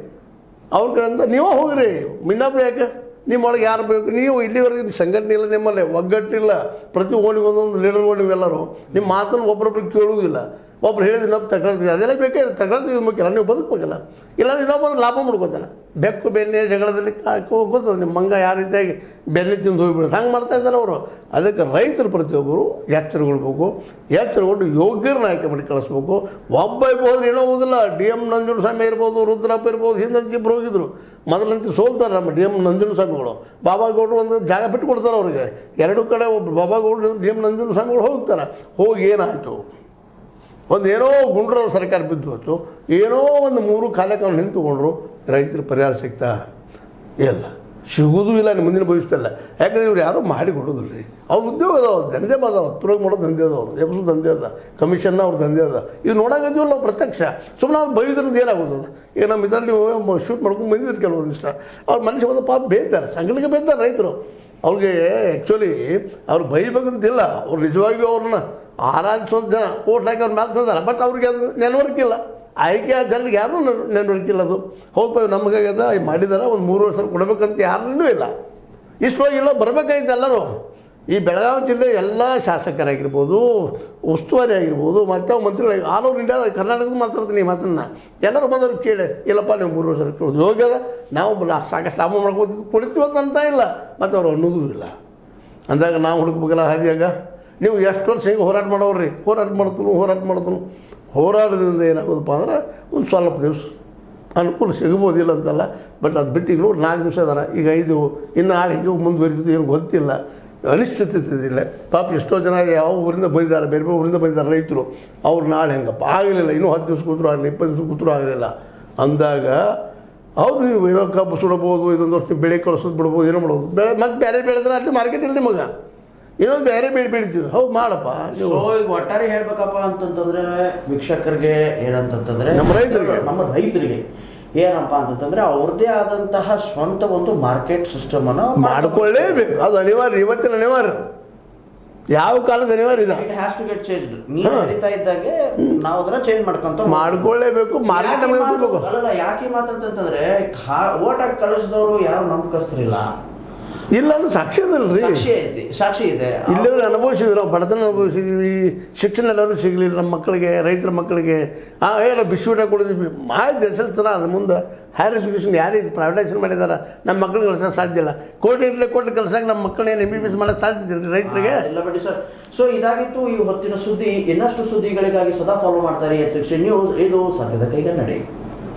ಅವ್ರ ಕಡೆಯಿಂದ ನೀವೇ ಹೋಗ್ರಿ. ಇನ್ನೊಬ್ರು ಯಾಕೆ ನಿಮ್ಮೊಳಗೆ ಯಾರು ಬೇಕು? ನೀವು ಇಲ್ಲಿವರೆಗೆ ಸಂಘಟನೆ ಇಲ್ಲ, ನಿಮ್ಮಲ್ಲಿ ಒಗ್ಗಟ್ಟಿಲ್ಲ. ಪ್ರತಿ ಓಣಿಗೊಂದೊಂದು ಲೀಡರ್ಗಳು ನೀವೆಲ್ಲರೂ ನಿಮ್ಮ ಮಾತನ್ನು ಒಬ್ಬರೊಬ್ರಿಗೆ ಕೇಳುವುದಿಲ್ಲ. ಒಬ್ರು ಹೇಳಿದ್ರೆ ಇನ್ನೊಬ್ಬ ತಗೊಳ್ತೀವಿ, ಅದೆಲ್ಲ ಬೇಕೇ ತಗೊಳ್ತೀವಿ ಮುಖ್ಯ. ನೀವು ಬದುಕಬೇಕಲ್ಲ. ಇಲ್ಲಾಂದ್ರೆ ಇನ್ನೊಬ್ಬಂದು ಲಾಭ ಮಾಡ್ಕೋತಾನೆ. ಬೆಕ್ಕು ಬೆನ್ನೆ ಜಗಳದಲ್ಲಿ ಗೊತ್ತದ ನಿಮ್ಮ ಮಂಗ ಯಾವ ರೀತಿಯಾಗಿ ಬೆನ್ನೆ ತಿಂದು ಹೋಗಿಬಿಡುತ್ತೆ. ಹಂಗೆ ಮಾಡ್ತಾ ಇದ್ದಾರೆ ಅವರು. ಅದಕ್ಕೆ ರೈತರು ಪ್ರತಿಯೊಬ್ಬರು ಎಚ್ಚರಗೊಳ್ಬೇಕು. ಎಚ್ಚರಗೊಂಡು ಯೋಗ್ಯರನ್ನ ಆಯ್ಕೆ ಮಾಡಿ ಕಳಿಸ್ಬೇಕು. ಒಬ್ಬ ಹೋದ್ರೆ ಏನೋ ಹೋಗೋದಿಲ್ಲ. DM ನಂಜುಂಡಸ್ವಾಮಿ ಇರ್ಬೋದು, ರುದ್ರಪ್ಪ ಇರ್ಬೋದು, ಹಿಂದಂತ ಇಬ್ಬರು ಹೋಗಿದ್ರು. ಮೊದಲಂತ ಸೋಲ್ತಾರೆ ನಮ್ಮ DM ನಂಜುಂಡಸ್ವಾಮಿಗಳು. ಬಾಬಾಗೌಡರು ಒಂದು ಜಾಗ ಬಿಟ್ಟು ಕೊಡ್ತಾರೆ ಅವ್ರಿಗೆ. ಎರಡೂ ಕಡೆ ಒಬ್ಬರು ಬಾಬಾಗೌಡರು DM ನಂಜುಂಡಸ್ವಾಮಿಗಳು ಹೋಗ್ತಾರೆ. ಹೋಗಿ ಏನಾಯಿತು, ಒಂದು ಏನೋ ಗುಂಡ್ರವ್ರ ಸರ್ಕಾರ ಬಿದ್ದು ಹೋಯ್ತು, ಏನೋ ಒಂದು 3 ಕಾಲಕ್ಕೆ ಅವ್ನು ನಿಂತುಕೊಂಡ್ರು. ರೈತರ ಪರಿಹಾರ ಸಿಗ್ತಾ ಇಲ್ಲ, ಸಿಗೋದು ಇಲ್ಲ. ಮುಂದಿನ ಭವಿಷ್ಯದಲ್ಲ. ಯಾಕಂದ್ರೆ ಇವ್ರು ಯಾರೋ ಮಾಡಿ ಕೊಡೋದಿಲ್ಲ ರೀ. ಅವ್ರ ಉದ್ಯೋಗ ಅದಾವ, ದಂಧೆ ಮಾದಾವ, ತುರುಗಿ ಮಾಡೋದು ದಂಧೆ ಅದಾವ್ರು, ಎಬ್ಸು ದಂಧೆ ಅದ, ಕಮಿಷನ್ನ ಅವ್ರ ದಂಧೆ ಅದ. ಇವು ನೋಡಾಕತ್ತೀವಲ್ಲ ನಾವು ಪ್ರತ್ಯಕ್ಷ. ಸುಮ್ಮನೆ ಅವ್ರು ಬೈದ್ರಿಂದ ಏನಾಗೋದದ. ಈಗ ನಮ್ಮ ಇದರಲ್ಲಿ ನೀವು ಶೂಟ್ ಮಾಡ್ಕೊಂಡು ಬಂದಿದ್ರು ಕೆಲವೊಂದಿಷ್ಟ. ಅವ್ರ ಮನುಷ್ಯ ಒಂದು ಪಾಪ ಬೇಯ್ತಾರೆ, ಸಂಘಟನೆಗೆ ಬೇಯ್ತಾರೆ ರೈತರು. ಅವ್ರಿಗೆ ಆ್ಯಕ್ಚುಲಿ ಅವ್ರು ಬೈಬೇಕಂತಿಲ್ಲ. ಅವ್ರು ನಿಜವಾಗಿಯೂ ಅವ್ರನ್ನ ಆರಾಧಿಸೋದು ಜನ ಓಟ್ ಹಾಕಿ ಅವ್ರು ಮ್ಯಾಲೆ ತಂದಾರೆ. ಬಟ್ ಅವ್ರಿಗೆ ಅದು ನೆನವರ್ಕಿಲ್ಲ. ಆಯ್ಕೆ ಆದ ಜನರಿಗೆ ಯಾರೂ ನೆನವರ್ಕಿಲ್ಲ. ಅದು ಹೌದು ನಮಗಾಗ್ಯದ ಮಾಡಿದಾರೆ, ಒಂದು 3 ವರ್ಷ ಕೊಡಬೇಕಂತ ಯಾರನ್ನೂ ಇಲ್ಲ. ಇಷ್ಟವಾಗಿಲ್ಲ ಬರಬೇಕಾಯ್ತು ಎಲ್ಲರೂ. ಈ ಬೆಳಗಾವಿ ಜಿಲ್ಲೆ ಎಲ್ಲ ಶಾಸಕರಾಗಿರ್ಬೋದು, ಉಸ್ತುವಾರಿ ಆಗಿರ್ಬೋದು, ಮತ್ತು ಮಂತ್ರಿಗಳಾಗಿ ಆಲ್ ಓವರ್ ಇಂಡಿಯಾ ಕರ್ನಾಟಕದ ಮಾತಾಡ್ತೀನಿ ಈ ಮಾತನ್ನು. ಎಲ್ಲರೂ ಬಂದವ್ರು ಕೇಳಿ ಇಲ್ಲಪ್ಪ ನೀವು 3 ವರ್ಷ ಕೇಳೋದು ಹೋಗ್ಯದ, ನಾವು ಸಾಕಷ್ಟು ಲಾಭ ಮಾಡ್ಕೊತಿದ್ದು ಕೊಡ್ತೀವಿ ಅಂತ ಇಲ್ಲ. ಮತ್ತು ಅವ್ರು ಅನ್ನೋದೂ ಇಲ್ಲ. ಅಂದಾಗ ನಾವು ಹುಡುಕ್ಬೇಕಲ್ಲ ಹಾದಿಯಾಗ. ನೀವು ಎಷ್ಟು ವರ್ಷ ಹಿಂಗೆ ಹೋರಾಟ ಮಾಡೋವ್ರಿ, ಹೋರಾಟ ಮಾಡ್ತೀನಿ. ಹೋರಾಟದಿಂದ ಏನಾಗೋದಪ್ಪ ಅಂದ್ರೆ ಒಂದು ಸ್ವಲ್ಪ ದಿವಸ ಅನುಕೂಲ ಸಿಗ್ಬೋದಿಲ್ಲ ಅಂತಲ್ಲ. ಬಟ್ ಅದು ಬಿಟ್ಟು ಈಗ ನೋಡಿ 4 ದಿವಸ ಅದಾರ, ಈಗ 5 ಇನ್ನು ನಾಳೆ ಹಿಂಗೆ ಮುಂದುವರಿತಿದ್ದು ಏನು ಗೊತ್ತಿಲ್ಲ. ಅನಿಶ್ಚಿತತೆ ಇಲ್ಲ. ಪಾಪ ಎಷ್ಟೋ ಜನ ಯಾವ ಊರಿಂದ ಬಂದಿದ್ದಾರೆ, ಬೇರೆ ಬೇರೆ ಊರಿಂದ ಬಂದಿದ್ದಾರೆ ರೈತರು. ಅವ್ರು ನಾಳೆ ಹೆಂಗಪ್ಪ ಆಗಲಿಲ್ಲ, ಇನ್ನೂ 10 ದಿವಸ ಕೂತರು ಆಗಲಿಲ್ಲ, 20 ದಿವಸ ಕೂತರು ಆಗಲಿಲ್ಲ ಅಂದಾಗ ಹೌದು ನೀವು ಏನೋ ಕಬ್ಬು ಸುಡಬೋದು, ಇದೊಂದು ವರ್ಷ ಬೆಳೆ ಕಳಿಸೋದು ಬಿಡ್ಬೋದು, ಏನೋ ಮಾಡ್ಬೋದು. ಮತ್ತೆ ಬೇರೆ ಬೆಳೆದ್ರೆ ಅಲ್ಲಿ ಮಾರ್ಕೆಟ್ ಇಲ್ಲ ನಿಮಗೆ. ಇನ್ನೊಂದು ಬೇರೆ ಬೆಳಿತೀವಿ. ಹೌದು ಮಾಡಪ್ಪ.
ನೀವು ಈಗ ಒಟ್ಟಾರೆ ಹೇಳ್ಬೇಕಪ್ಪ ಅಂತಂತಂದ್ರೆ ವೀಕ್ಷಕರಿಗೆ ಏನಂತಂದ್ರೆ ನಮ್ಮ ರೈತರಿಗೆ ಏನಪ್ಪ ಅಂತಂದ್ರೆ ಅವ್ರದ್ದೇ ಆದಂತಹ ಸ್ವಂತ ಒಂದು ಮಾರ್ಕೆಟ್ ಸಿಸ್ಟಮ್ ಅನ್ನು
ಮಾಡ್ಕೊಳ್ಳೇಬೇಕು. ಅದು ಅನಿವಾರ್ಯ, ಇವತ್ತಿನ ಅನಿವಾರ್ಯ, ಯಾವ ಕಾಲದ ಅನಿವಾರ್ಯ ಇದೆ.
It has to get changed. ನೀವು ನಡೀತಾ ಇದ್ದಂಗೆ ನಾವು ಅದನ್ನ ಚೇಂಜ್
ಮಾಡ್ಕೊಳ್ಳೇಬೇಕು. ಮಾರ್ಕೆಟ್ ನಮಗೆ
ಅಲ್ಲ ಯಾಕೆ ಮಾತಂತಂದ್ರೆ ಓಟ್ ಹಾಕಿ ಕಳಿಸಿದವರು ಯಾರು ನಂಬಿಕಸ್ತರಿಲ್ಲ.
ಇಲ್ಲ ಅಂದ್ರೆ ಸಾಕ್ಷಿ ಅದಲ್ರಿ,
ಸಾಕ್ಷಿ ಇದೆ.
ಇಲ್ಲಿವ್ರು ಅನುಭವಿಸಿದ್ವಿ, ನಾವು ಬಡತನ ಅನುಭವಿಸಿದ್ವಿ, ಶಿಕ್ಷಣ ಎಲ್ಲರೂ ಸಿಗಲಿಲ್ಲ ನಮ್ಮ ಮಕ್ಕಳಿಗೆ, ರೈತರ ಮಕ್ಕಳಿಗೆ ಏನೋ ಬಿಸ್ಕೂಟ ಕೊಡಿದ್ವಿ. ಆಯ್ತು ಎಸಲ್ಸರ ಅದ್ರ ಮುಂದೆ ಹೈಯರ್ ಎಜುಕೇಷನ್ ಯಾರು ಪ್ರೈವೇಟೈಸೇಷನ್ ಮಾಡಿದಾರ, ನಮ್ಮ ಮಕ್ಕಳಿಗೆ ಕಳ್ಸೋಕೆ ಸಾಧ್ಯ ಇಲ್ಲ. ಕೋಟಿ ಕಳ್ಸೋಕೆ ನಮ್ಮ ಮಕ್ಕಳನ್ನ MBBS ಮಾಡೋಕ್ಕೆ ಸಾಧ್ಯತೆ ಇಲ್ಲ ರೈತರಿಗೆ.
ಇಲ್ಲ ಬಡ್ಡಿ ಸರ್. ಸೊ ಇದಾಗಿತ್ತು ಈ ಹೊತ್ತಿನ ಸುದ್ದಿ. ಇನ್ನಷ್ಟು ಸುದ್ದಿಗಳಿಗಾಗಿ ಸದಾ ಫಾಲೋ ಮಾಡ್ತಾರೆ H16 ನ್ಯೂಸ್. ಇದು ಸತ್ಯದ ಕೈಗನ್ನಡಿ.